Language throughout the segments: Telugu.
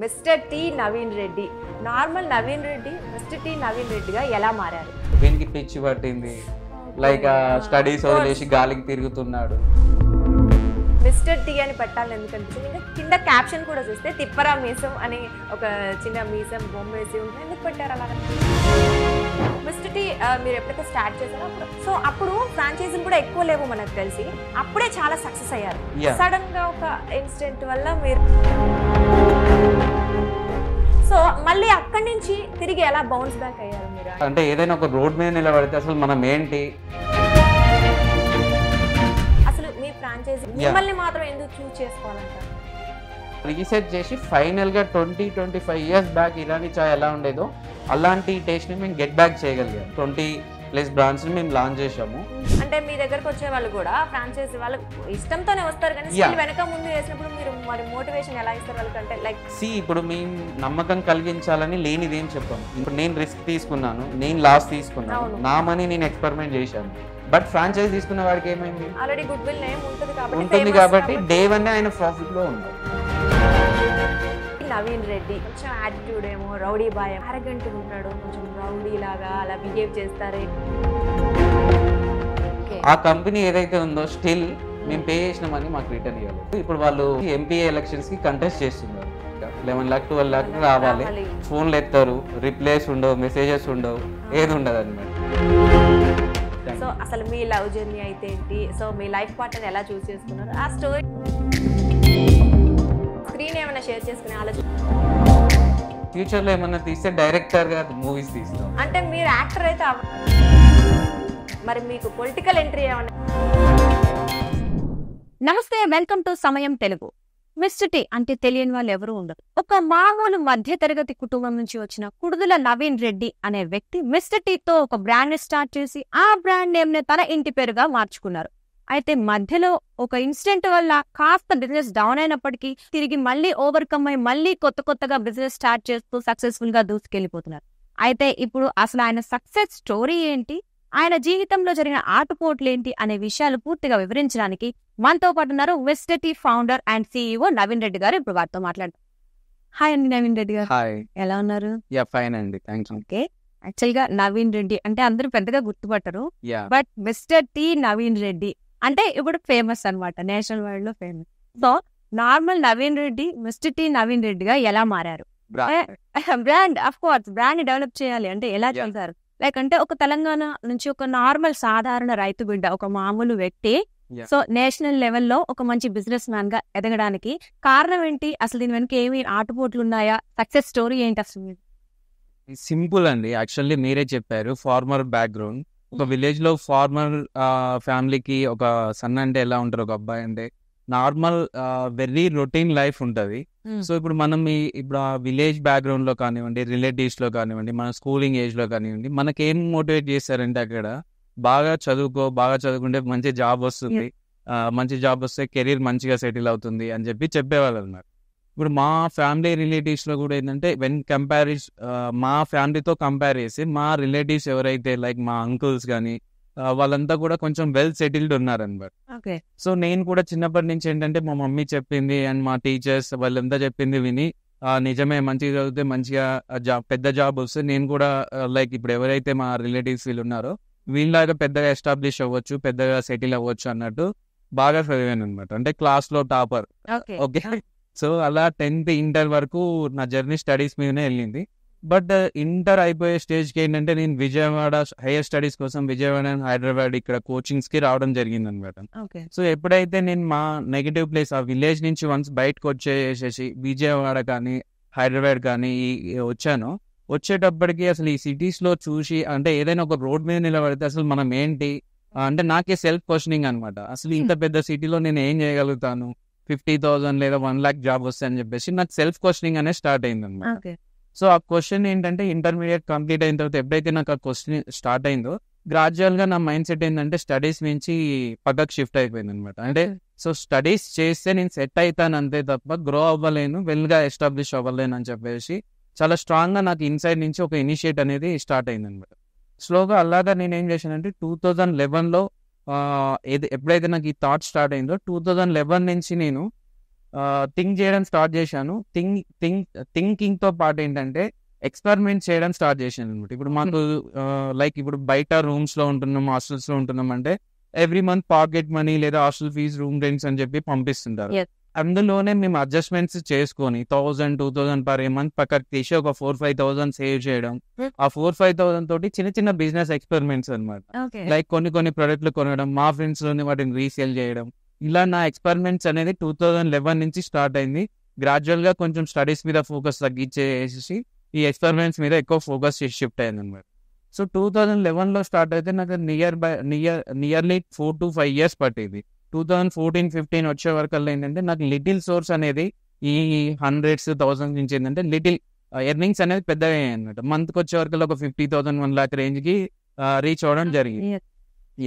Mister T Naveen Reddy, normal Naveen Reddy mister T Naveen రెడ్డిగా ఎలా మారారు? వీనికి పిచ్చి పట్టింది, లైక్ స్టడీస్ వదిలేసి గాలికి తిరుగుతున్నాడు. మిస్టర్ టీ అని పెట్టాలని ఎందుకనిపించింది? ఇంకా కింద క్యాప్షన్ కూడా చూస్తే తిప్పరా మీసం అని ఒక చిన్న మీసం బొమ్మ వేసి ఉంటుంది. ఎందుకు పెట్టారు అలా? మిస్టర్ టీ మీరు ఎప్పుడైతే స్టార్ట్ చేశారో సో అప్పుడు ఫ్రాంచైజీలు కూడా ఎక్కువ లేవు మనకు తెలిసి, అప్పుడే చాలా సక్సెస్ అయ్యారు. సడన్ గా ఒక ఇన్సిడెంట్ వల్ల మీరు సో మళ్ళీ అక్కడి నుంచి తిరిగి ఎలా బౌన్స్ బ్యాక్ అయ్యారు మీరు? అంటే ఏదైనా ఒక రోడ్ మీద నిలబడితే అసలు మనం ఏంటి, అసలు మీ ఫ్రాంచైజీ మిమ్మల్ని మాత్రం ఎందుకు చూస్ చేసుకోవాలంటారు? రీసెర్చ్ చేసి ఫైనల్గా 20-25 ఇయర్స్ బ్యాక్ ఇరానీ చాయ్ ఎలా ఉండేదో అలాంటి టేస్ట్ని మేము గెట్ బ్యాక్ చేయగలిగాం. 20+ బ్రాండ్స్ని మేము లాంచ్ చేసాము. అంటే మీ దగ్గరకు వచ్చే వాళ్ళు కూడా ఫ్రాంచైజీ వాళ్ళు ఇష్టంతోనే వస్తారు, కానీ వెనక ముందు వేసినప్పుడు మీరు మరి మోటివేషన్ ఎలా ఇస్తారు వాళ్ళకంటే? లైక్ ఇప్పుడు మేము నమ్మకం కలిగించాలని లేనిది ఏం చెప్పాము. ఇప్పుడు నేను రిస్క్ తీసుకున్నాను, నేను లాస్ తీసుకున్నాను, నా మనీ నేను ఎక్స్పెరిమెంట్ చేశాను. బట్ ఫ్రాంచైజ్ తీసుకున్న వాడికి ఏమైంది? ఆల్రెడీ గుడ్ విల్ నేమ్ ఉంటుంది కాబట్టి డే 1 ఆయన ప్రాఫిట్ లో ఉన్నాడు. నవీన్ రెడ్డి కొంచెం యాటిట్యూడ్ ఏమో, రౌడీ బాయ్, అరగంట ఉంటాడు, కొంచెం రౌడీ లాగా అలా బిహేవ్ చేస్తారు. ఆ కంపెనీ ఏదైతే ఉందో స్టిల్ మేము పే చేసిన మనీ మాకు రిటర్న్ ఇవ్వాలి. ఇప్పుడు వాళ్ళు ఎంపీఏ ఎలక్షన్స్ కి కంటెస్ట్ చేస్తున్నారు. 11 lakh 12 lakh రావాలి. ఫోన్లు ఎత్తారు, రిప్లైస్ ఉండవు, మెసేజెస్ ఉండవు, ఏది ఉండదు అనమాట. సో అసలు మీ లవ్ జర్నీ అయితే ఏంటి? సో మీ లైఫ్ పార్ట్నర్ ఎలా చూస్ చేసుకున్నారు? ఆ స్టోరీ స్క్రీన్ ఏమైనా షేర్ చేసుకునే ఆలోచన? ఫ్యూచర్ లో ఏమన్నా తీస్తే డైరెక్టర్ గా మూవీస్ తీస్తాం. అంటే మీరు యాక్టర్ అయితే మరి మీకు పొలిటికల్ ఎంట్రీ ఏమన్నా? నమస్తే, వెల్కమ్ టు సమయం తెలుగు. మిస్టర్ టీ అంటే తెలియని వాళ్ళు ఎవరు ఉండరు. ఒక మామూలు మధ్య తరగతి కుటుంబం నుంచి వచ్చిన కుడుదల నవీన్ రెడ్డి అనే వ్యక్తి మిస్టర్ టీతో ఒక బ్రాండ్ ని స్టార్ట్ చేసి ఆ బ్రాండ్ నేమ్ ని తన ఇంటి పేరుగా మార్చుకున్నారు. అయితే మధ్యలో ఒక ఇన్సిడెంట్ వల్ల కాస్త బిజినెస్ డౌన్ అయినప్పటికీ తిరిగి మళ్ళీ ఓవర్కమ్ అయి మళ్ళీ కొత్తగా బిజినెస్ స్టార్ట్ చేస్తూ సక్సెస్ఫుల్ గా దూసుకెళ్లిపోతున్నారు. అయితే ఇప్పుడు అసలు ఆయన సక్సెస్ స్టోరీ ఏంటి, ఆయన జీవితంలో జరిగిన ఆటుపోట్లు ఏంటి అనే విషయాలు పూర్తిగా వివరించడానికి మనతో పాటు ఉన్నారు Mr T founder and CEO Naveen Reddy garu. ఇప్పుడు వారితో మాట్లాడతాం. హాయ్ అండి నవీన్ రెడ్డి గారు. హాయ్, ఎలా ఉన్నారు? ఫైన్ అండి, థాంక్స్. ఓకే, యాక్చువల్ గా నవీన్ రెడ్డి అంటే అందరూ పెద్దగా గుర్తుపట్టరు, but mister T Naveen Reddy అంటే ఇప్పుడు ఫేమస్ అన్నమాట, నేషనల్ వైడ్ లో famous. So normal Naveen Reddy mister T Naveen రెడ్డిగా ఎలా మారారు? Brand of course brand develop చేయాలి అంటే ఎలా చేస్తారు? లైక్ అంటే ఒక తెలంగాణ నుంచి ఒక నార్మల్ సాధారణ రైతు బిడ్డ, ఒక మామూలు వ్యక్తి సో నేషనల్ లెవెల్లో ఒక మంచి బిజినెస్ మ్యాన్ గా ఎదగడానికి కారణం ఏంటి? అసలు దీని వెనక ఏమి ఆటుపోట్లు ఉన్నాయా? సక్సెస్ స్టోరీ ఏంటి అసలు? సింపుల్ అండి, యాక్చువల్లీ మీరే చెప్పారు. ఫార్మర్ బ్యాక్గ్రౌండ్, ఒక విలేజ్ లో ఫార్మర్ ఫ్యామిలీకి ఒక సన్ అంటే ఎలా ఉంటారు, ఒక అబ్బాయి అంటే నార్మల్ వెరీ రొటీన్ లైఫ్ ఉంటది. సో ఇప్పుడు మనం ఇప్పుడు ఆ విలేజ్ బ్యాక్గ్రౌండ్ లో కానివ్వండి, రిలేటివ్స్ లో కానివ్వండి, మన స్కూలింగ్ ఏజ్ లో కానివ్వండి, మనకేం మోటివేట్ చేస్తారంటే అక్కడ బాగా చదువుకుంటే మంచి జాబ్ వస్తుంది, మంచి జాబ్ వస్తే కెరీర్ మంచిగా సెటిల్ అవుతుంది అని చెప్పేవాళ్ళు అన్నమాట. ఇప్పుడు మా ఫ్యామిలీ రిలేటివ్స్ లో కూడా ఏంటంటే మా ఫ్యామిలీతో కంపేర్ చేసి మా రిలేటివ్స్ ఎవరైతే లైక్ మా అంకుల్స్ కానీ వాళ్ళంతా కూడా కొంచెం వెల్ సెటిల్డ్ ఉన్నారనమాట. సో నేను కూడా చిన్నప్పటి నుంచి ఏంటంటే మా మమ్మీ చెప్పింది అండ్ మా టీచర్స్ వాళ్ళంతా చెప్పింది విని నిజమే, మంచిగా చదివితే మంచిగా పెద్ద జాబ్ వస్తే నేను కూడా లైక్ ఇప్పుడు ఎవరైతే మా రిలేటివ్స్ వీళ్ళు ఉన్నారో వీళ్ళలాగా పెద్దగా ఎస్టాబ్లిష్ అవ్వచ్చు, పెద్దగా సెటిల్ అవ్వచ్చు అన్నట్టు బాగా చదివాను అనమాట. అంటే క్లాస్ లో టాపర్. ఓకే, సో అలా 10th ఇంటర్ వరకు నా జర్నీ స్టడీస్ మీదనే వెళ్ళింది. బట్ ఇంటర్ అయిపోయే స్టేజ్కి ఏంటంటే నేను విజయవాడ హైయర్ స్టడీస్ కోసం విజయవాడ అండ్ హైదరాబాద్ ఇక్కడ కోచింగ్స్ కి రావడం జరిగింది అనమాట. సో ఎప్పుడైతే నేను మా నెగిటివ్ ప్లేస్ ఆ విలేజ్ నుంచి వన్స్ బయటకు వచ్చేసేసి విజయవాడ కానీ హైదరాబాద్ కానీ వచ్చానో, వచ్చేటప్పటికి అసలు ఈ సిటీస్ లో చూసి అంటే ఏదైనా ఒక రోడ్ మీద నిలబడితే అసలు మనం ఏంటి అంటే నాకే సెల్ఫ్ క్వశ్చనింగ్ అనమాట. అసలు ఇంత పెద్ద సిటీలో నేను ఏం చేయగలుగుతాను, 50,000 లేదా 1 lakh జాబ్ వస్తే అని చెప్పేసి నాకు సెల్ఫ్ క్వశ్చనింగ్ అనేది స్టార్ట్ అయింది అనమాట. సో ఆ క్వశ్చన్ ఏంటంటే ఇంటర్మీడియట్ కంప్లీట్ అయిన తర్వాత ఎప్పుడైతే నాకు ఆ క్వశ్చన్ స్టార్ట్ అయిందో గ్రాడ్యువల్ గా నా మైండ్ సెట్ ఏంటంటే స్టడీస్ నుంచి పక్కకు షిఫ్ట్ అయిపోయింది అనమాట. అంటే సో స్టడీస్ చేస్తే నేను సెట్ అవుతాను అంతే తప్ప గ్రో అవ్వలేను, వెల్ గా ఎస్టాబ్లిష్ అవ్వలేను అని చెప్పేసి చాలా స్ట్రాంగ్ గా నాకు ఇన్సైడ్ నుంచి ఒక ఇనిషియేట్ అనేది స్టార్ట్ అయింది అనమాట. స్లోగా అలాగా నేను ఏం చేశానంటే 2011లో ఎప్పుడైతే నాకు ఈ థాట్ స్టార్ట్ అయిందో 2011 నుంచి నేను థింక్ చేయడం స్టార్ట్ చేశాను. థింకింగ్ తో పాటు ఏంటంటే ఎక్స్పెరిమెంట్ చేయడం స్టార్ట్ చేశాను అనమాట. ఇప్పుడు మాకు లైక్ ఇప్పుడు బయట రూమ్స్ లో ఉంటున్నాం, హాస్టల్స్ లో ఉంటున్నాం అంటే ఎవ్రీ మంత్ పాకెట్ మనీ లేదా హాస్టల్ ఫీజ్, రూమ్ రెంట్స్ అని చెప్పి పంపిస్తుంటారు. Yes. అందులోనే మేము అడ్జస్ట్మెంట్స్ చేసుకొని 1000-2000 పర్ మంత్ పక్కకు తీసి ఒక 4,000-5,000 సేవ్ చేయడం. ఆ 4,000-5,000 తోటి చిన్న చిన్న బిజినెస్ ఎక్స్పెరిమెంట్స్ అనమాట. ఓకే లైక్ కొన్ని ప్రొడక్ట్లు కొనడం, మా ఫ్రెండ్స్ లోని వాటిని రీసేల్ చేయడం. ఇలా నా ఎక్స్పెరిమెంట్స్ అనేది 2011 నుంచి స్టార్ట్ అయింది. గ్రాడ్యువల్ గా కొంచెం స్టడీస్ మీద ఫోకస్ తగ్గించేసి ఈ ఎక్స్పెరిమెంట్స్ మీద ఎక్కువ ఫోకస్ చేసి షిఫ్ట్ అయింది అనమాట. సో 2011 లో స్టార్ట్ అయితే నాకు నియర్లీ 4 to 5 years పట్టింది. 2014-15 వచ్చే వరకల్లా ఏంటంటే నాకు లిటిల్ సోర్స్ అనేది ఈ 100,000 నుంచి ఏంటంటే లిటిల్ ఎర్నింగ్స్ అనేది పెద్దగా అయ్యాయి అనమాట. మంత్కి వచ్చే వరకల్లా ఒక 50,000, 1 lakh రేంజ్ కి రీచ్ అవ్వడం జరిగింది.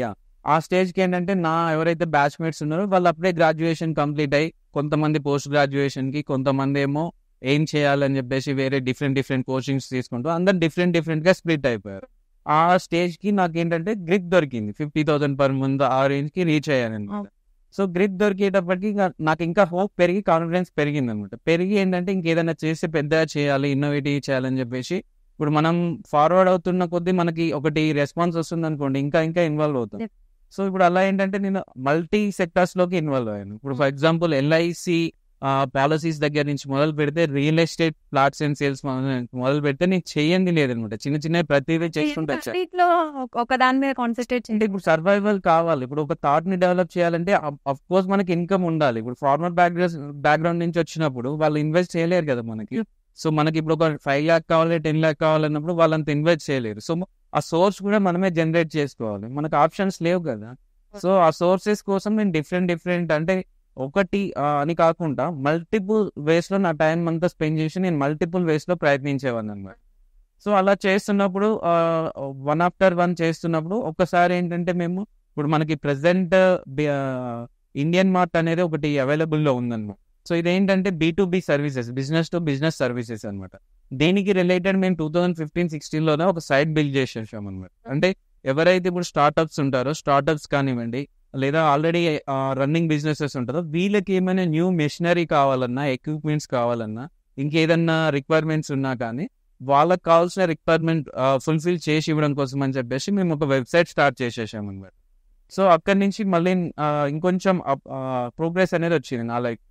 యా, ఆ స్టేజ్ కి ఏంటంటే ఎవరైతే బ్యాచ్ మేట్స్ ఉన్నారో వాళ్ళు అప్పుడే గ్రాడ్యుయేషన్ కంప్లీట్ అయ్యి, కొంతమంది పోస్ట్ గ్రాడ్యుయేషన్ కి, కొంతమంది ఏమో ఏం చేయాలని చెప్పేసి వేరే డిఫరెంట్ కోచింగ్స్ తీసుకుంటూ అందరు డిఫరెంట్ గా స్ప్లిట్ అయిపోయారు. ఆ స్టేజ్ కి నాకేంటంటే గ్రిప్ దొరికింది. 50,000 పర్ మంత్ ఆ రేంజ్ కి రీచ్ అయ్యాను అనమాట. సో గ్రిప్ దొరికేటప్పటికి నాకు ఇంకా హోప్ పెరిగి, కాన్ఫిడెన్స్ పెరిగింది అనమాట. పెరిగి ఏంటంటే ఇంకేదైనా చేస్తే పెద్దగా చేయాలి, ఇన్నోవేటివ్ చేయాలని చెప్పేసి ఇప్పుడు మనం ఫార్వర్డ్ అవుతున్న కొద్దీ మనకి ఒకటి రెస్పాన్స్ వస్తుంది అనుకోండి, ఇంకా ఇన్వాల్వ్ అవుతాం. సో ఇప్పుడు అలా ఏంటంటే నేను మల్టీ సెక్టార్స్ లోకి ఇన్వాల్వ్ అయ్యాను. ఇప్పుడు ఫర్ ఎగ్జాంపుల్ LIC పాలసీస్ దగ్గర నుంచి మొదలు పెడితే, real estate plots and sales మొదలు పెడితే నేను చెయ్యండి లేదనమాట. చిన్న ప్రతిదీ చేసుకుంటా వచ్చా. వీటిలో ఒక దాని మీద కాన్సన్ట్రేట్ అంటే ఇప్పుడు సర్వైవల్ కావాలి, ఇప్పుడు ఒక థాట్ ని డెవలప్ చేయాలంటే అఫ్ కోర్స్ మనకి ఇన్కమ్ ఉండాలి. ఇప్పుడు ఫార్మర్ బ్యాక్గ్రౌండ్ నుంచి వచ్చినప్పుడు వాళ్ళు ఇన్వెస్ట్ చేయలేరు కదా మనకి. సో మనకి ఇప్పుడు ఒక 5 lakh కావాలి, 10 lakh కావాలన్నప్పుడు వాళ్ళంత ఇన్వెస్ట్ చేయలేరు. సో ఆ సోర్స్ కూడా మనమే జనరేట్ చేసుకోవాలి, మనకు ఆప్షన్స్ లేవు కదా. సో ఆ సోర్సెస్ కోసం నేను డిఫరెంట్ అంటే ఒకటి అని కాకుండా మల్టిపుల్ వేస్ లో నా టైం అంతా స్పెండ్ చేసి నేను మల్టిపుల్ వేస్ లో ప్రయత్నించేవాడిని అనమాట. సో అలా చేస్తున్నప్పుడు వన్ ఆఫ్టర్ వన్ చేస్తున్నప్పుడు ఒక్కసారి ఏంటంటే మేము ఇప్పుడు మనకి ప్రెసెంట్ ఇండియన్ మార్ట్ అనేది ఒకటి అవైలబుల్ లో ఉందన్నమాట. సో ఇదేంటంటే B2B services, business to business services అనమాట. దీనికి రిలేటెడ్ మేము 2015-16 లోనే ఒక సైట్ బిల్డ్ చేసేసాం అనమాట. అంటే ఎవరైతే ఇప్పుడు స్టార్ట్అప్స్ ఉంటారో, స్టార్ట్అప్స్ కానివ్వండి లేదా ఆల్రెడీ రన్నింగ్ బిజినెసెస్ ఉంటారో, వీళ్ళకి ఏమైనా న్యూ మెషినరీ కావాలన్నా, ఎక్విప్మెంట్స్ కావాలన్నా, ఇంకేదన్నా రిక్వైర్మెంట్స్ ఉన్నా కానీ వాళ్ళకి కావాల్సిన రిక్వైర్మెంట్ ఫుల్ఫిల్ చేసి ఇవ్వడం కోసం అని చెప్పేసి మేము ఒక వెబ్సైట్ స్టార్ట్ చేసేసాం అనమాట. సో అక్కడి నుంచి మళ్ళీ ఇంకొంచెం ప్రోగ్రెస్ అనేది వచ్చింది నా లైఫ్.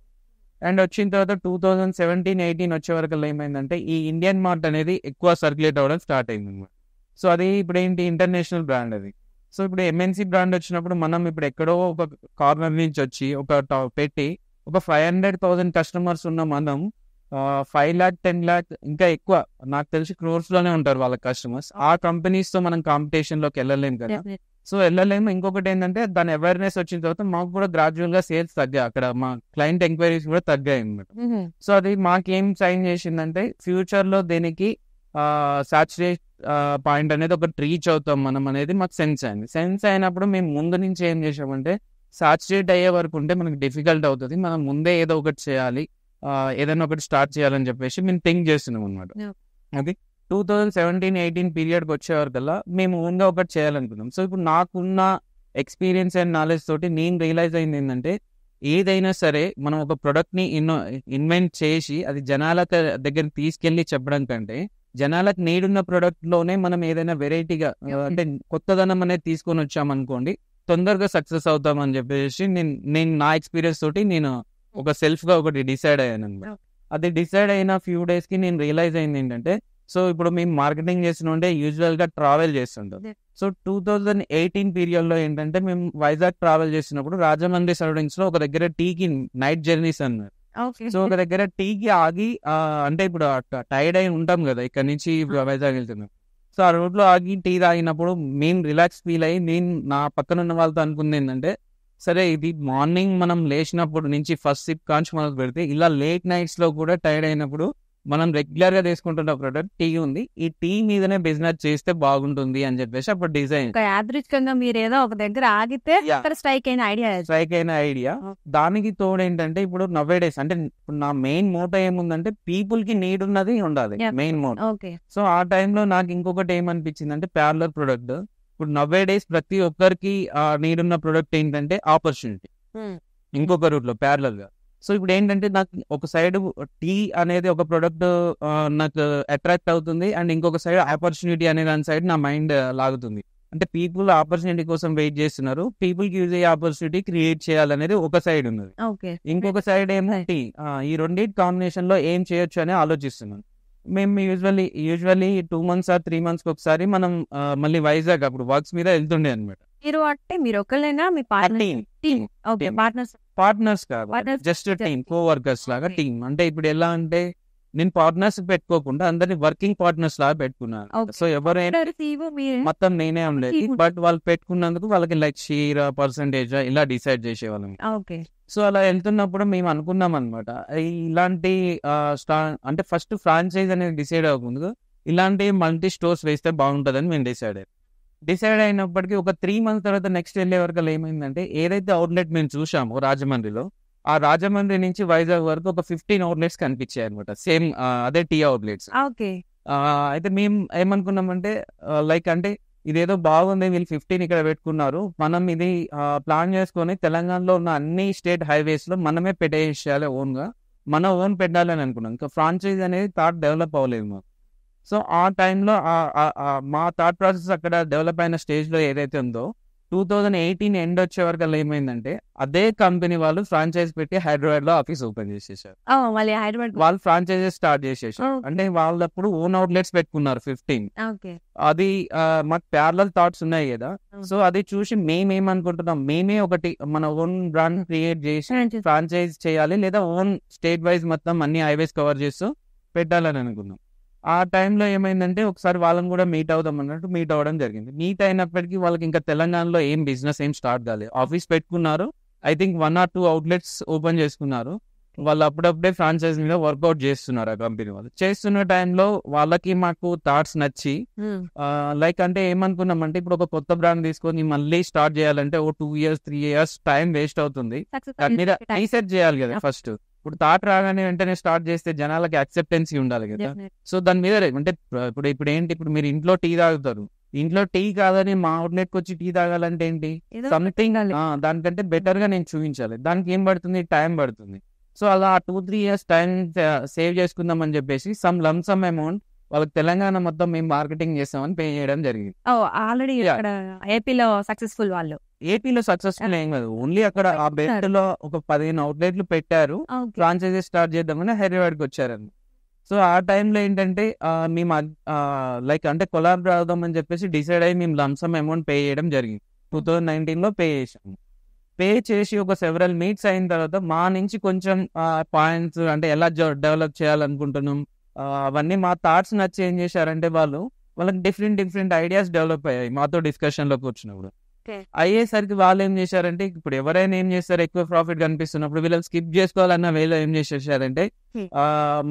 అండ్ వచ్చిన తర్వాత 2017-18 వచ్చే వరకు ఏమైందంటే ఈ ఇండియన్ మార్ట్ అనేది ఎక్కువ సర్క్యులేట్ అవ్వడం స్టార్ట్ అయింది అనమాట. సో అది ఇప్పుడు ఏంటి, ఇంటర్నేషనల్ బ్రాండ్ అది. సో ఇప్పుడు MNC బ్రాండ్ వచ్చినప్పుడు మనం ఇప్పుడు ఎక్కడో ఒక కార్నర్ నుంచి వచ్చి పెట్టి ఒక 500,000 కస్టమర్స్ ఉన్న మనం 5 lakh 10 lakh ఇంకా ఎక్కువ నాకు తెలిసి క్రోర్స్ లోనే ఉంటారు వాళ్ళ కస్టమర్స్. ఆ కంపెనీస్ తో మనం కాంపిటీషన్ లోకి వెళ్ళలేం కదా. సో వెళ్ళలేము. ఇంకొకటి ఏంటంటే దాని అవేర్నెస్ వచ్చిన తర్వాత మాకు కూడా గ్రాడ్యువల్ గా సేల్స్ తగ్గాయి, అక్కడ మా క్లయింట్ ఎంక్వైరీస్ కూడా తగ్గాయి అనమాట. సో అది మాకేం సైన్ చేసిందంటే ఫ్యూచర్ లో దీనికి సాచురేట్ పాయింట్ అనేది ఒకటి రీచ్ అవుతాం మనం అనేది మాకు సెన్స్ అయింది. సెన్స్ అయినప్పుడు మేము ముందు నుంచి ఏం చేసామంటే సాచురేట్ అయ్యే వరకు ఉంటే మనకి డిఫికల్ట్ అవుతుంది, మనం ముందే ఏదో ఒకటి చేయాలి, ఏదైనా ఒకటి స్టార్ట్ చేయాలని చెప్పేసి మేము థింక్ చేస్తున్నాం అనమాట. అది 2017-18 పీరియడ్కి వచ్చే వరకల్లా మేము ఓన్గా ఒకటి చేయాలనుకున్నాం. సో ఇప్పుడు నాకున్న ఎక్స్పీరియన్స్ అండ్ నాలెడ్జ్ తోటి నేను రియలైజ్ అయింది ఏంటంటే ఏదైనా సరే మనం ఒక ప్రొడక్ట్ ని ఇన్వెంట్ చేసి అది జనాల దగ్గరికి తీసుకెళ్లి చెప్పడం కంటే జనాలకు నీడున్న ప్రొడక్ట్ లోనే మనం ఏదైనా వెరైటీగా అంటే కొత్తదనం అనేది తీసుకొని వచ్చామనుకోండి తొందరగా సక్సెస్ అవుతాం అని చెప్పేసి నేను నా ఎక్స్పీరియన్స్ తోటి నేను ఒక సెల్ఫ్ గా ఒకటి డిసైడ్ అయ్యాను అనమాట. అది డిసైడ్ అయిన ఫ్యూ డేస్ కి నేను రియలైజ్ అయింది ఏంటంటే, సో ఇప్పుడు మేము మార్కెటింగ్ చేస్తుంటే యూజువల్ గా ట్రావెల్ చేస్తుంటాం. సో 2018 పీరియడ్ లో ఏంటంటే మేము వైజాగ్ ట్రావెల్ చేసినప్పుడు రాజమండ్రి సరౌండింగ్స్ లో ఒక దగ్గర టీకి నైట్ జర్నీస్ అన్నారు. సో ఒక దగ్గర టీకి ఆగి అంటే ఇప్పుడు టైర్డ్ అయి ఉంటాం కదా ఇక్కడ నుంచి వైజాగ్ వెళ్తున్నాం. సో ఆ రోడ్ లో ఆగి టీ తాగినప్పుడు మేము రిలాక్స్ ఫీల్ అయ్యి నేను నా పక్కన ఉన్న వాళ్ళతో అనుకుంది ఏంటంటే, సరే ఇది మార్నింగ్ మనం లేచినప్పుడు నుంచి ఫస్ట్ సిప్ కాంచి మొదలు పెడితే ఇలా లేట్ నైట్స్ లో కూడా టైర్డ్ అయినప్పుడు మనం రెగ్యులర్ గా తీసుకుంటున్న ప్రొడక్ట్ టీ ఉంది, ఈ టీ మీదనే బిజినెస్ చేస్తే బాగుంటుంది అని చెప్పేసి అప్పుడు డిజైన్ యాదృచ్ఛికంగా మీరు ఏదో ఒక దగ్గర ఆగితే స్ట్రైక్ అయిన ఐడియా. దానికి తోడు ఏంటంటే ఇప్పుడు నవ్వేడేస్ అంటే ఇప్పుడు నా మెయిన్ మోటో ఏముందంటే పీపుల్ కి నీడ్ ఉన్నది ఉండాలి మెయిన్ మోటో. సో ఆ టైంలో నాకు ఇంకొకటి ఏమనిపించింది అంటే ప్యారలర్ ప్రొడక్ట్. ఇప్పుడు నవ్వేడేస్ ప్రతి ఒక్కరికి నీడ్ ఉన్న ప్రొడక్ట్ ఏంటంటే ఆపర్చునిటీ ఇంకొక రూట్ లో ప్యారలర్ గా. సో ఇప్పుడు ఏంటంటే నాకు ఒక సైడ్ టీ అనేది ఒక ప్రొడక్ట్ నాకు అట్రాక్ట్ అవుతుంది, అండ్ ఇంకొక సైడ్ ఆపర్చునిటీ అనే దాని సైడ్ నా మైండ్ లాగుతుంది. అంటే పీపుల్ ఆపర్చునిటీ కోసం వెయిట్ చేస్తున్నారు, పీపుల్ కి యూజ్ అయ్యే ఆపర్చునిటీ క్రియేట్ చేయాలనేది ఒక సైడ్ ఉన్నది. ఓకే ఇంకొక సైడ్ ఏమో టీ. ఈ రెండింటి కాంబినేషన్ లో ఏం చేయొచ్చు అని ఆలోచిస్తున్నాను. మేము యూజువల్లీ 2 months or 3 months ఒకసారి మనం మళ్ళీ వైజాగ్ అప్పుడు వర్క్స్ మీద వెళ్తుండే అనమాట. మీరు అంటే మీరు ఒకళ్ళైనా మీ partner team okay Team. Partners కాదు, Partners, just team, just co workers లాగా Okay. టీమ్. అంటే ఇప్పుడు ఎలా అంటే నేను పార్ట్నర్స్ పెట్టుకోకుండా అందరిని వర్కింగ్ పార్ట్నర్స్ లాగా పెట్టుకున్నాను. Okay. సో ఎవరైనా మొత్తం నేనే ఉండేది, Team. బట్ వాళ్ళు పెట్టుకున్నందుకు వాళ్ళకి లైక్ షేర్ పర్సంటేజ్ ఇలా డిసైడ్ చేసేవాళ్ళం. ఓకే సో అలా వెళ్తున్నప్పుడు మేము అనుకున్నాం అనమాట, ఇలాంటి అంటే ఫస్ట్ ఫ్రాంచైజ్ అనేది డిసైడ్ అవ్వకుండా ఇలాంటి మల్టీ స్టోర్స్ వేస్తే బాగుంటుందని మేము డిసైడ్ అయినప్పటికీ ఒక 3 months తర్వాత నెక్స్ట్ వెళ్ళే వరకు ఏమైందంటే ఏదైతే అవుట్లెట్ మేము చూసామో రాజమండ్రిలో, ఆ రాజమండ్రి నుంచి వైజాగ్ వరకు ఒక 15 outlets కనిపించాయి అనమాట. సేమ్ అదే టీ అవుట్లెట్స్. ఓకే అయితే మేము ఏమనుకున్నామంటే లైక్ అంటే ఇదేదో బాగుంది, వీళ్ళు 15 ఇక్కడ పెట్టుకున్నారు, మనం ఇది ప్లాన్ చేసుకొని తెలంగాణలో ఉన్న అన్ని స్టేట్ హైవేస్ లో మనమే పెట్టేసేయాలి, ఓన్ గా మన ఓన్ పెట్టాలని అనుకున్నాం. ఇంకా ఫ్రాంచైజ్ అనేది థాట్ డెవలప్ అవ్వలేదు మాకు. సో ఆ టైంలో మా థాట్ ప్రాసెస్ అక్కడ డెవలప్ అయిన స్టేజ్ లో ఏదైతే ఉందో 2018 ఎండ్ వచ్చే వరకు ఏమైందంటే అదే కంపెనీ వాళ్ళు ఫ్రాంచైజ్ పెట్టి హైదరాబాద్ లో ఆఫీస్ ఓపెన్ చేసేసారు. మళ్ళీ హైదరాబాద్ వాళ్ళు ఫ్రాంచైజెస్ స్టార్ట్ చేసేసారు. Okay. అంటే వాళ్ళప్పుడు ఓన్ అవుట్లెట్స్ పెట్టుకున్నారు 15. ఓకే అది మాకు ప్యారలల్ థాట్స్ ఉన్నాయి కదా. Okay. సో అది చూసి మేమేమనుకుంటున్నాం, మేమే ఒకటి మన ఓన్ బ్రాండ్ క్రియేట్ చేసి ఫ్రాంచైజ్ చేయాలి, లేదా ఓన్ స్టేట్ వైజ్ మొత్తం అన్ని హైవేస్ కవర్ చేస్తూ పెట్టాలని అనుకున్నాం. ఆ టైంలో ఏమైందంటే ఒకసారి వాళ్ళని కూడా మీట్ అవుదాం అన్నట్టు మీట్ అవ్వడం జరిగింది. మీట్ అయినప్పటికీ వాళ్ళకి ఇంకా తెలంగాణలో ఏం బిజినెస్ ఏం స్టార్ట్ కాలేదు. ఆఫీస్ పెట్టుకున్నారు, I think 1 or 2 outlets open చేసుకున్నారు. వాళ్ళు అప్పుడప్పుడే ఫ్రాంచైజ్ మీద వర్కౌట్ చేస్తున్నారు ఆ కంపెనీ వాళ్ళు. చేస్తున్న టైంలో వాళ్ళకి మాకు థాట్స్ నచ్చి లైక్ అంటే ఏమనుకున్నామంటే ఇప్పుడు ఒక కొత్త బ్రాండ్ తీసుకొని మళ్ళీ స్టార్ట్ చేయాలంటే ఓ 2 years 3 years టైం వేస్ట్ అవుతుంది. దాని మీద రీసెర్చ్ చేయాలి కదా ఫస్ట్. ఇప్పుడు థాట్ రాగానే వెంటనే స్టార్ట్ చేస్తే జనాలకి యాక్సెప్టెన్సీ ఉండాలి కదా. సో దాని మీద అంటే ఇప్పుడు ఏంటి, ఇప్పుడు మీరు ఇంట్లో టీ తాగుతారు, ఇంట్లో టీ కాదని మా అవుట్లెట్ కి వచ్చి టీ తాగాలంటే ఏంటి, సంథింగ్ దానికంటే బెటర్ గా నేను చూపించాలి. దానికి ఏం పడుతుంది, టైం పడుతుంది. సో అలా 2-3 years టైం సేవ్ చేసుకుందాం అని చెప్పేసి సమ్ అమౌంట్ వాళ్ళకి తెలంగాణ మొత్తం మేము మార్కెటింగ్ చేస్తామని పే చేయడం జరిగింది. ఆల్రెడీ ఇక్కడ ఏపీలో సక్సెస్ఫుల్ వాళ్ళు ఏపీలో సక్సెస్ఫుల్ ఏం కాదు, ఓన్లీ అక్కడ ఆ బెల్ట్ లో ఒక 15 outlets పెట్టారు, ఫ్రాంచైజీ స్టార్ట్ చేద్దామని హైదరాబాద్ కి వచ్చారని. సో ఆ టైంలో ఏంటంటే మేము లైక్ అంటే కొలాబ్ అవుదామని చెప్పేసి డిసైడ్ అయ్యి మేము లంసమ్ అమౌంట్ పే చేయడం జరిగింది. 2019 లో పే చేసాము. పే చేసి ఒక సెవరల్ మీట్స్ అయిన తర్వాత మా నుంచి కొంచెం పాయింట్స్ అంటే ఎలా డెవలప్ చేయాలనుకుంటున్నాం అవన్నీ మా థాట్స్ నచ్చి ఏం చేశారంటే వాళ్ళకి డిఫరెంట్ ఐడియాస్ డెవలప్ అయ్యాయి మాతో డిస్కషన్ లోకి వచ్చినప్పుడు. అయ్యేసరికి వాళ్ళు ఏం చేశారంటే ఇప్పుడు ఎవరైనా ఏం చేస్తారు, ఎక్కువ ప్రాఫిట్ కనిపిస్తున్నప్పుడు వీళ్ళు స్కిప్ చేసుకోవాలన్న వేలో ఏం చేసేసారంటే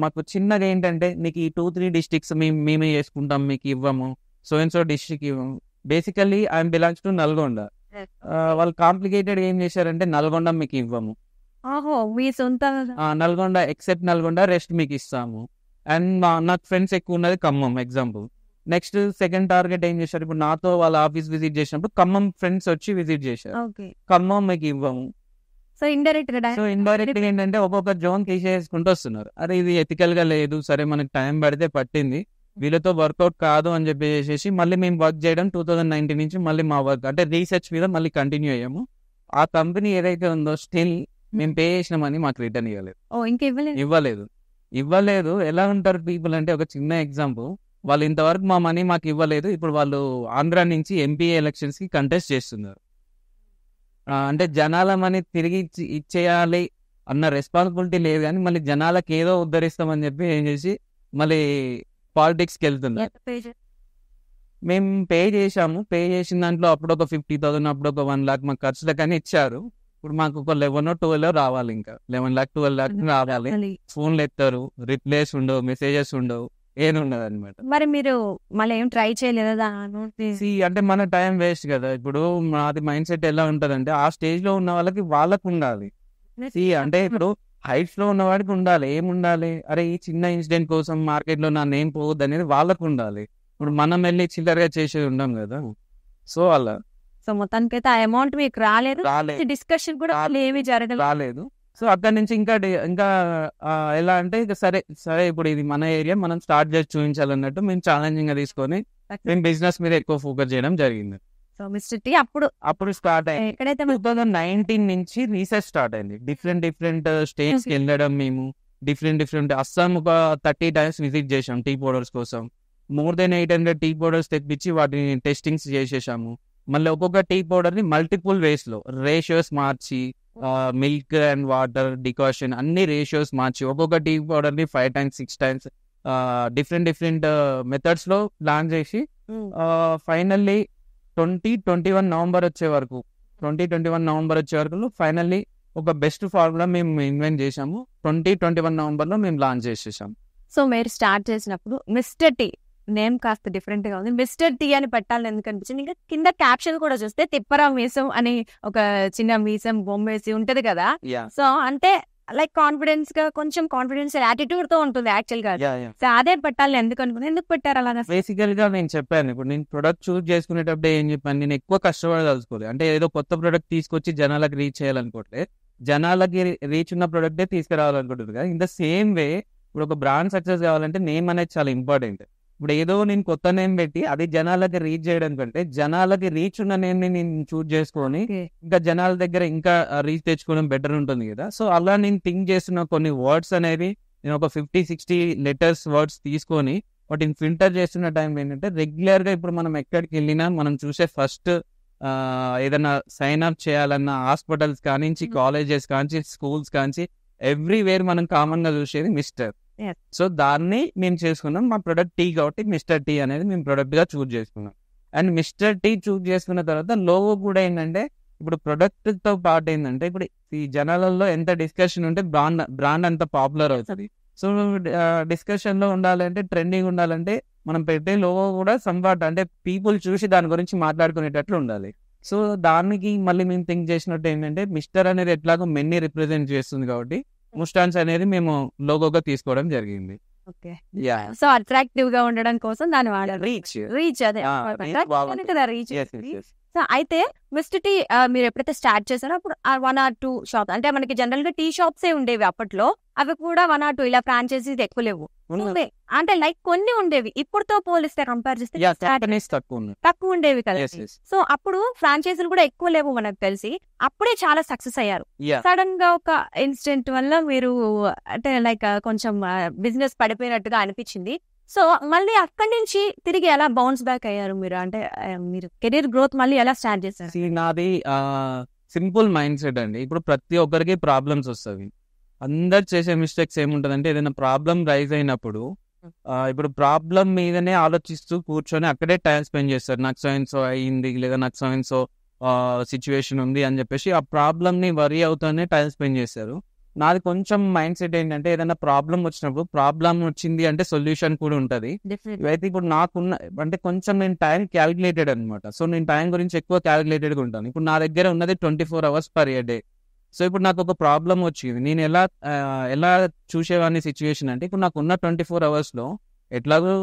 మాకు చిన్నగా ఏంటంటే నీకు ఈ 2-3 districts మేమే చేసుకుంటాం, మీకు ఇవ్వము, సో డిస్ట్రిక్ట్ ఇవ్వము. Basically I'm belongs to Nalgonda. వాళ్ళు కాంప్లికేటెడ్ ఏం చేశారంటే నల్గొండ మీకు ఇవ్వము, మీ సొంత నల్గొండ ఎక్సెప్ట్ నల్గొండ రెస్ట్ మీకు ఇస్తాము. అండ్ నాకు ఫ్రెండ్స్ ఎక్కువ ఉన్నది Khammam example. Next second target ఏం చేశారు, ఇప్పుడు నాతో వాళ్ళ ఆఫీస్ విజిట్ చేసినప్పుడు ఖమ్మం ఫ్రెండ్స్ వచ్చి విజిట్ చేశారు, ఖమ్మం మీకు ఇవ్వము. సో ఇండైరెక్ట్ ఏంటంటే ఒక్కొక్క జోన్ తీసేసుకుంటూ వస్తున్నారు. అరే ఇది ఎథికల్ గా లేదు, సరే మనకి టైం పడితే పట్టింది, వీళ్ళతో వర్కౌట్ కాదు అని చెప్పేసి మళ్ళీ మేము వర్క్ చేయడం 2019 నుంచి మళ్ళీ మా వర్క్ అంటే రీసెర్చ్ మీద మళ్ళీ కంటిన్యూ అయ్యాము. ఆ కంపెనీ ఏదైతే ఉందో స్టిల్ మేము పే చేసిన మనీ మాకు రిటర్న్ ఇవ్వలేదు. ఎలా ఉంటారు పీపుల్ అంటే, ఒక చిన్న ఎగ్జాంపుల్, వాళ్ళు ఇంతవరకు మా మనీ మాకు ఇవ్వలేదు, ఇప్పుడు వాళ్ళు ఆంధ్ర నుంచి ఎంపీఏ ఎలక్షన్స్ కి కంటెస్ట్ చేస్తున్నారు. అంటే జనాల మనీ తిరిగి ఇచ్చేయాలి అన్న రెస్పాన్సిబిలిటీ లేదు, కానీ మళ్ళీ జనాలకు ఏదో ఉద్ధరిస్తామని చెప్పి ఏం చేసి మళ్ళీ పాలిటిక్స్ కి వెళ్తున్నారు. మేము పే చేసిన దాంట్లో అప్పుడు ఒక 50,000 అప్పుడు ఒక 1 lakh మాకు ఖర్చులకని ఇచ్చారు. ఇప్పుడు మాకు ఒక 11 or 12 రావాలి, ఇంకా 11 lakh 12 lakh రావాలి. ఫోన్లు ఎత్తారు, రిప్లైస్ ఉండవు, మెసేజెస్ ఉండవు, ఏముండదు అనమాట. మరి మీరు మళ్ళీ ఏం ట్రై చేయలేదా? అంటే మన టైం వేస్ట్ కదా. ఇప్పుడు మాది మైండ్ సెట్ ఎలా ఉంటదంటే, ఆ స్టేజ్ లో ఉన్న వాళ్ళకి ఉండాలి. అంటే ఇప్పుడు హైట్స్ లో ఉన్న వాడికి ఉండాలి, ఏముండాలి, అరే ఈ చిన్న ఇన్సిడెంట్ కోసం మార్కెట్ లో నా నేమ్ పోవద్దు అనేది వాళ్ళకు ఉండాలి. ఇప్పుడు మనం వెళ్ళి చిల్లరగా చేసేది ఉండం కదా. సో అలా మొత్తానికి అయితే ఆ అమౌంట్ మీకు రాలేదు, డిస్కషన్ కూడా ఏమీ జరగలేదు. సో అక్కడ నుంచి ఇంకా ఎలా అంటే ఇక సరే ఇప్పుడు ఇది మన ఏరియా, మనం స్టార్ట్ చేసి చూపించాలన్నట్టు మేము ఛాలెంజింగ్ గా తీసుకొని మేము బిజినెస్ మీద ఎక్కువ ఫోకస్ చేయడం జరిగింది. సో మిస్టర్ టీ అప్పుడు స్టార్ట్ అయింది. ఎక్కడైతే 2019 నుంచి రీసెర్చ్ స్టార్ట్ అయింది. డిఫరెంట్ స్టేట్స్ కి వెళ్ళడం, మేము డిఫరెంట్ అస్సాం ఒక 30 times విజిట్ చేసాం టీ పౌడర్స్ కోసం. మోర్ దెన్ 800 టీ పౌడర్స్ తెప్పించి వాటిని టెస్టింగ్స్ చేసేసాము. మళ్ళీ ఒక్కొక్క టీ పౌడర్ ని మల్టిపుల్ వేస్ లో ratios March, milk and water decoction అన్ని రేషియోస్ మార్చి ఒక్కొక్క టీ పౌడర్ ని 5 times 6 times డిఫరెంట్ మెథడ్స్ లో ప్లాన్ చేసి ఫైనల్లీ 2021 నవంబర్ వచ్చే వరకు ఫైనల్లీ ఒక బెస్ట్ ఫార్ములా మేము ఇన్వెంట్ చేసాము. 2021 నవంబర్ లో మేము లాంచ్ చేసేసాము. సో మీరు స్టార్ట్ చేసినప్పుడు మిస్టర్ టీ నేమ్ కాస్త డిఫరెంట్ గా ఉంది. మిస్టర్ టీ అని పెట్టాలని ఎందుకు అనిపించింది? ఇంకా కింద క్యాప్షన్ కూడా చూస్తే తిప్పరా మీసం అని ఒక చిన్న మీసం బొమ్మ వేసి ఉంటది కదా. సో అంటే లైక్ కాన్ఫిడెన్స్ గా, కొంచెం కాన్ఫిడెన్స్ యాటిట్యూడ్ తో ఉంటుంది యాక్చువల్ గా. సో అదే పెట్టాలని ఎందుకు అనుకున్నా, ఎందుకు పెట్టారు అలాగా? బేసికల్ గా నేను చెప్పాను, ఇప్పుడు నేను ప్రొడక్ట్ చూస్ చేసుకునేటప్పుడు ఏం చెప్పాను, నేను ఎక్కువ కష్టపడదలుచుకోలేదు. అంటే ఏదో కొత్త ప్రొడక్ట్ తీసుకొచ్చి జనాలకు రీచ్ చేయాలనుకోవట్లేదు, జనాలకి రీచ్ ఉన్న ప్రొడక్టే తీసుకురావాలనుకుంటుంది కదా. ఇన్ ద సేమ్ వే ఇప్పుడు ఒక బ్రాండ్ సక్సెస్ కావాలంటే నేమ్ అనేది చాలా ఇంపార్టెంట్. ఇప్పుడు ఏదో నేను కొత్త నేమ్ పెట్టి అది జనాలకి రీచ్ చేయడం కంటే జనాలకి రీచ్ ఉన్న నేమ్ ని నేను చూస్ చేసుకొని ఇంకా జనాల దగ్గర ఇంకా రీచ్ తెచ్చుకోవడం బెటర్ ఉంటుంది కదా. సో అలా నేను థింక్ చేస్తున్న కొన్ని వర్డ్స్ అనేవి నేను ఒక 50-60 లెటర్స్ వర్డ్స్ తీసుకొని వాటిని ఫిల్టర్ చేస్తున్న టైం ఏంటంటే, రెగ్యులర్ గా ఇప్పుడు మనం ఎక్కడికి వెళ్ళినా మనం చూసే ఫస్ట్ ఏదైనా సైన్ అప్ చేయాలన్న హాస్పిటల్స్ కానించి, కాలేజెస్ కానించి, స్కూల్స్ కానించి ఎవ్రీవేర్ మనం కామన్ గా చూసేది మిస్టర్. సో దాన్ని మేము చేసుకున్నాం. మా ప్రొడక్ట్ టీ కాబట్టి మిస్టర్ టీ అనేది మేము ప్రొడక్ట్ గా చూస్ చేసుకున్నాం. అండ్ మిస్టర్ టీ చూస్ చేసుకున్న తర్వాత లోగో కూడా ఏంటంటే, ఇప్పుడు ప్రొడక్ట్ తో పాటు ఏంటంటే, ఇప్పుడు ఈ జనాలలో ఎంత డిస్కషన్ ఉంటే బ్రాండ్ అంత పాపులర్ అవుతుంది. సో డిస్కషన్ లో ఉండాలంటే, ట్రెండింగ్ ఉండాలంటే మనం పెట్టే లోగో కూడా సంవాట్ అంటే పీపుల్ చూసి దాని గురించి మాట్లాడుకునేటట్లు ఉండాలి. సో దానికి మళ్ళీ మేము థింక్ చేసినట్టు ఏంటంటే, మిస్టర్ అనేది ఎట్లాగో మెన్ని రిప్రజెంట్ చేస్తుంది కాబట్టి ముస్టాన్స్ అనేది మేము లోగోగా తీసుకోవడం జరిగింది. సో అట్రాక్టివ్ గా ఉండడం కోసం దాన్ని వాడారు. రీచ్ అదే కదా రీచ్. సో అయితే మిస్టర్ టీ మీరు ఎప్పుడైతే స్టార్ట్ చేశారో అప్పుడు 1 or 2 షాప్స్, అంటే మనకి జనరల్ గా టీ షాప్స్ ఉండేవి అప్పట్లో, అవి కూడా 1 or 2 ఇలా ఫ్రాంచైజీస్ ఎక్కువ లేవు, అంటే లైక్ కొన్ని ఉండేవి. ఇప్పుడుతో పోలిస్తే కంపేర్ చేస్తే తక్కువ ఉండేవి కదా. సో అప్పుడు ఫ్రాంచైజీలు కూడా ఎక్కువ లేవు మనకు తెలిసి, అప్పుడే చాలా సక్సెస్ అయ్యారు. సడన్ గా ఒక ఇన్సిడెంట్ వల్ల మీరు అంటే లైక్ కొంచెం బిజినెస్ పడిపోయినట్టుగా అనిపించింది. సో మళ్ళీ అక్కడి నుంచి తిరిగి ఎలా బౌన్స్ బ్యాక్ అయ్యారు మీరు? అంటే మీరు కెరీర్ గ్రోత్ మళ్ళీ ఎలా స్టార్ట్ చేశారు? నాది సింపుల్ మైండ్ సెట్ అండి. ఇప్పుడు ప్రతి ఒక్కరికి ప్రాబ్లమ్స్ వస్తాయి. అందరు చేసే మిస్టేక్స్ ఏముంటదంటే, ఏదైనా ప్రాబ్లం రైజ్ అయినప్పుడు ఇప్పుడు ప్రాబ్లం మీదనే ఆలోచిస్తూ కూర్చొని అక్కడే టైం స్పెండ్ చేస్తారు. నాకు సో అయింది, లేదా నాకు సో సిచ్యువేషన్ ఉంది అని చెప్పేసి ఆ ప్రాబ్లమ్ ని వరీ అవుతూనే టైం స్పెండ్ చేస్తారు. నాది కొంచెం మైండ్ సెట్ ఏంటంటే, ఏదైనా ప్రాబ్లం వచ్చినప్పుడు ప్రాబ్లం వచ్చింది అంటే సొల్యూషన్ కూడా ఉంటది. అయితే ఇప్పుడు నాకున్న అంటే కొంచెం నేను టైం క్యాలిక్యులేటెడ్ అనమాట. సో నేను టైం గురించి ఎక్కువ క్యాలిక్యులేటెడ్ గా ఉంటాను. ఇప్పుడు నా దగ్గర ఉన్నది 24 hours పర్ డే. సో ఇప్పుడు నాకు ఒక ప్రాబ్లం వచ్చింది, నేను ఎలా చూసేవాడిని సిచ్యువేషన్ అంటే, ఇప్పుడు నాకు ఉన్న 24 hours లో ఎట్లాగో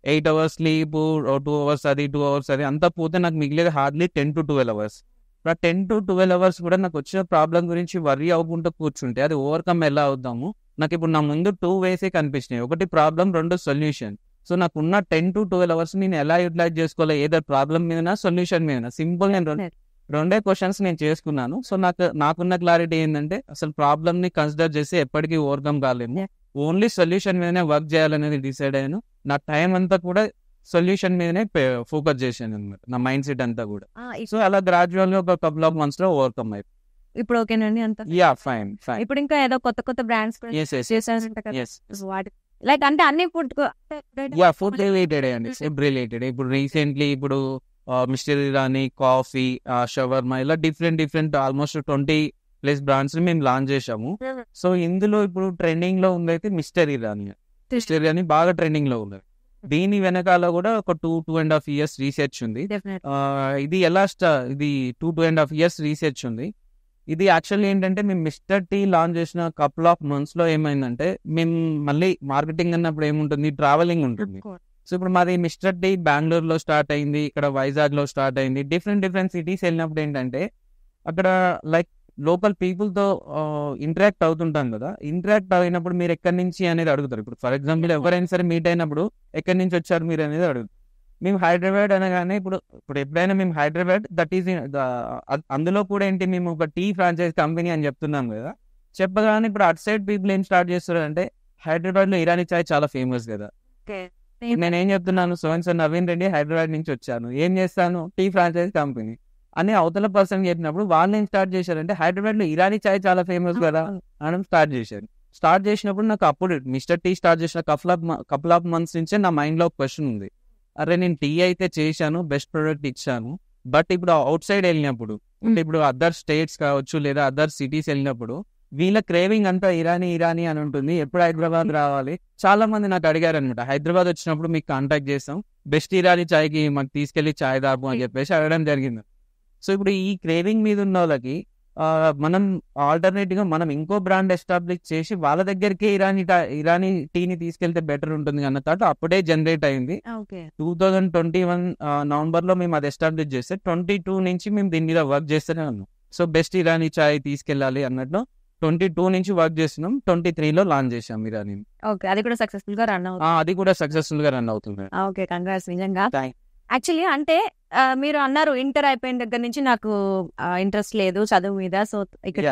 8 hours స్లీప్, 2 hours అది 2 hours అది అంతా పోతే నాకు మిగిలేదు హార్డ్లీ 10 to 12 hours. ఇప్పుడు 10 to 12 hours కూడా నాకు వచ్చిన ప్రాబ్లం గురించి వర్రీ అవ్వకుండా కూర్చుంటే అది ఓవర్కమ్ ఎలా అవుతాము? నాకు ఇప్పుడు నా ముందు 2 ways కనిపించినాయి. ఒకటి ప్రాబ్లం, 2 సొల్యూషన్. సో నాకున్న 10 to 12 hours నేను ఎలా యూటిలైజ్ చేసుకోవాలి? ఏదో ప్రాబ్లం మీదనా సొల్యూషన్ మీదనా? సింపుల్. నేను రెండే క్వశ్చన్స్ నేను చేసుకున్నాను. సో నాకున్న క్లారిటీ ఏంటంటే, అసలు ప్రాబ్లమ్ ని కన్సిడర్ చేసి ఎప్పటికీ ఓవర్కమ్ కాలేము, ఓన్లీ సొల్యూషన్ మీదనే వర్క్ చేయాలనేది డిసైడ్ అయ్యాను. నా టైం అంతా కూడా సొల్యూషన్ మీదనే ఫోకస్ చేశాను అనమాట, నా మైండ్ సెట్ అంతా కూడా. సో అలా గ్రాడ్యువల్ గా ఒక couple of months లో ఓవర్కమ్ అయిపోయింది. ఇప్పుడు ఓకేనండి అంతా? ఫైన్. ఇప్పుడు ఇంకా ఏదో కొత్త బ్రాండ్స్ లైక్ అంటే అన్ని ఫుడ్ రిలేటెడ్ అండి, ఫుడ్ రిలేటెడ్. ఇప్పుడు రీసెంట్లీ ఇప్పుడు మిస్టర్ ఇరానీ, కాఫీ, షవర్మా, ఇలా డిఫరెంట్ ఆల్మోస్ట్ 20+ బ్రాండ్స్ మేము లాంచ్ చేసాము. సో ఇందులో ఇప్పుడు ట్రెండింగ్ లో ఉందైతే మిస్టర్ ఇరానీ బాగా ట్రెండింగ్ లో ఉంది. దీని వెనకాల కూడా ఒక 2.5 years రీసెర్చ్ ఉంది. ఇది ఎలా ఇది 2.5 years రీసెర్చ్ ఉంది. ఇది యాక్చువల్లీ ఏంటంటే, మేము మిస్టర్ టీ లాంచ్ చేసిన couple of months లో ఏమైందంటే, మేము మళ్ళీ మార్కెటింగ్ అన్నప్పుడు ఏముంటుంది, ట్రావెలింగ్ ఉంటుంది. సో ఇప్పుడు మాది మిస్టర్ టీ బెంగళూరులో స్టార్ట్ అయింది, ఇక్కడ వైజాగ్ లో స్టార్ట్ అయింది. డిఫరెంట్ సిటీస్ వెళ్ళినప్పుడు ఏంటంటే, అక్కడ లైక్ లోకల్ పీపుల్ తో ఇంటరాక్ట్ అవుతుంటాం కదా. ఇంటరాక్ట్ అయినప్పుడు మీరు ఎక్కడి నుంచి అనేది అడుగుతారు. ఇప్పుడు ఫర్ ఎగ్జాంపుల్ ఎవరైనా సరే మీట్ అయినప్పుడు ఎక్కడి నుంచి వచ్చారు మీరు అనేది అడుగుతారు. మేము హైదరాబాద్ అనగానే ఇప్పుడు ఎప్పుడైనా మేము హైదరాబాద్ దట్ ఈస్ అందులో కూడా ఏంటి మేము ఒక టీ ఫ్రాంచైజ్ కంపెనీ అని చెప్తున్నాం కదా. చెప్పగానే ఇప్పుడు అటు సైడ్ పీపుల్ ఏం స్టార్ట్ చేస్తారు అంటే హైదరాబాద్ లో ఇరానీ చాయ్ చాలా ఫేమస్ కదా. నేనేం చెప్తున్నాను, సో నవీన్ రెడ్డి హైదరాబాద్ నుంచి వచ్చాను, ఏం చేస్తాను, టీ ఫ్రాంచైజ్ కంపెనీ అని అవతల పర్సన్ చెప్పినప్పుడు వాళ్ళు ఏం స్టార్ట్ చేశారంటే హైదరాబాద్ లో ఇరానీ చాయ్ చాలా ఫేమస్ కదా అని స్టార్ట్ చేశారు. స్టార్ట్ చేసినప్పుడు నాకు అప్పుడు మిస్టర్ టీ స్టార్ట్ చేసిన కపుల్ ఆఫ్ మంత్స్ నుంచే నా మైండ్ లో ఒక క్వశ్చన్ ఉంది. అరే నేను టీ అయితే చేశాను, బెస్ట్ ప్రొడక్ట్ ఇచ్చాను, బట్ ఇప్పుడు అవుట్ సైడ్ వెళ్ళినప్పుడు అంటే ఇప్పుడు అదర్ స్టేట్స్ కావచ్చు లేదా అదర్ సిటీస్ వెళ్ళినప్పుడు వీళ్ళ క్రేవింగ్ అంతా ఇరానీ అని ఉంటుంది, ఎప్పుడు హైదరాబాద్ రావాలి. చాలా మంది నాకు అడిగారు అనమాట, హైదరాబాద్ వచ్చినప్పుడు మీకు కాంటాక్ట్ చేస్తాం, బెస్ట్ ఇరానీ చాయ్కి మాకు తీసుకెళ్లి చాయ్ దాపు అని చెప్పేసి అడగడం జరిగింది. సో ఇప్పుడు ఈ క్రేవింగ్ మీద ఉన్న వాళ్ళకి మనం ఆల్టర్నేటివ్ గా మనం ఇంకో బ్రాండ్ ఎస్టాబ్లిష్ చేసి వాళ్ళ దగ్గరికి ఇరానీ టీని తీసుకెళ్తే బెటర్ ఉంటుంది అన్న థాట్ అప్పుడే జనరేట్ అయింది. 2021 నవంబర్ లో మేము అది ఎస్టాబ్లిష్ చేస్తే 22 నుంచి మేము దీని మీద వర్క్ చేస్తూనే ఉన్నాం. సో బెస్ట్ ఇరానీ చాయ్ తీసుకెళ్ళాలి అన్నట్టు 22 నుంచి వర్క్ చేస్తున్నాం. 23లో లాంచ్ చేసాం ఇరానీ. ఓకే, అది కూడా సక్సెస్ఫుల్ గా రన్ అవుతుంది. అది కూడా సక్సెస్ఫుల్ గా రన్ అవుతుంది. ఓకే, కంగ్రాట్స్ నిజంగా. యాక్చువల్లీ అంటే మీరు అన్నారు ఇంటర్ అయిపోయిన దగ్గర నుంచి నాకు ఇంట్రెస్ట్ లేదు చదువు మీద, సో ఇక్కడ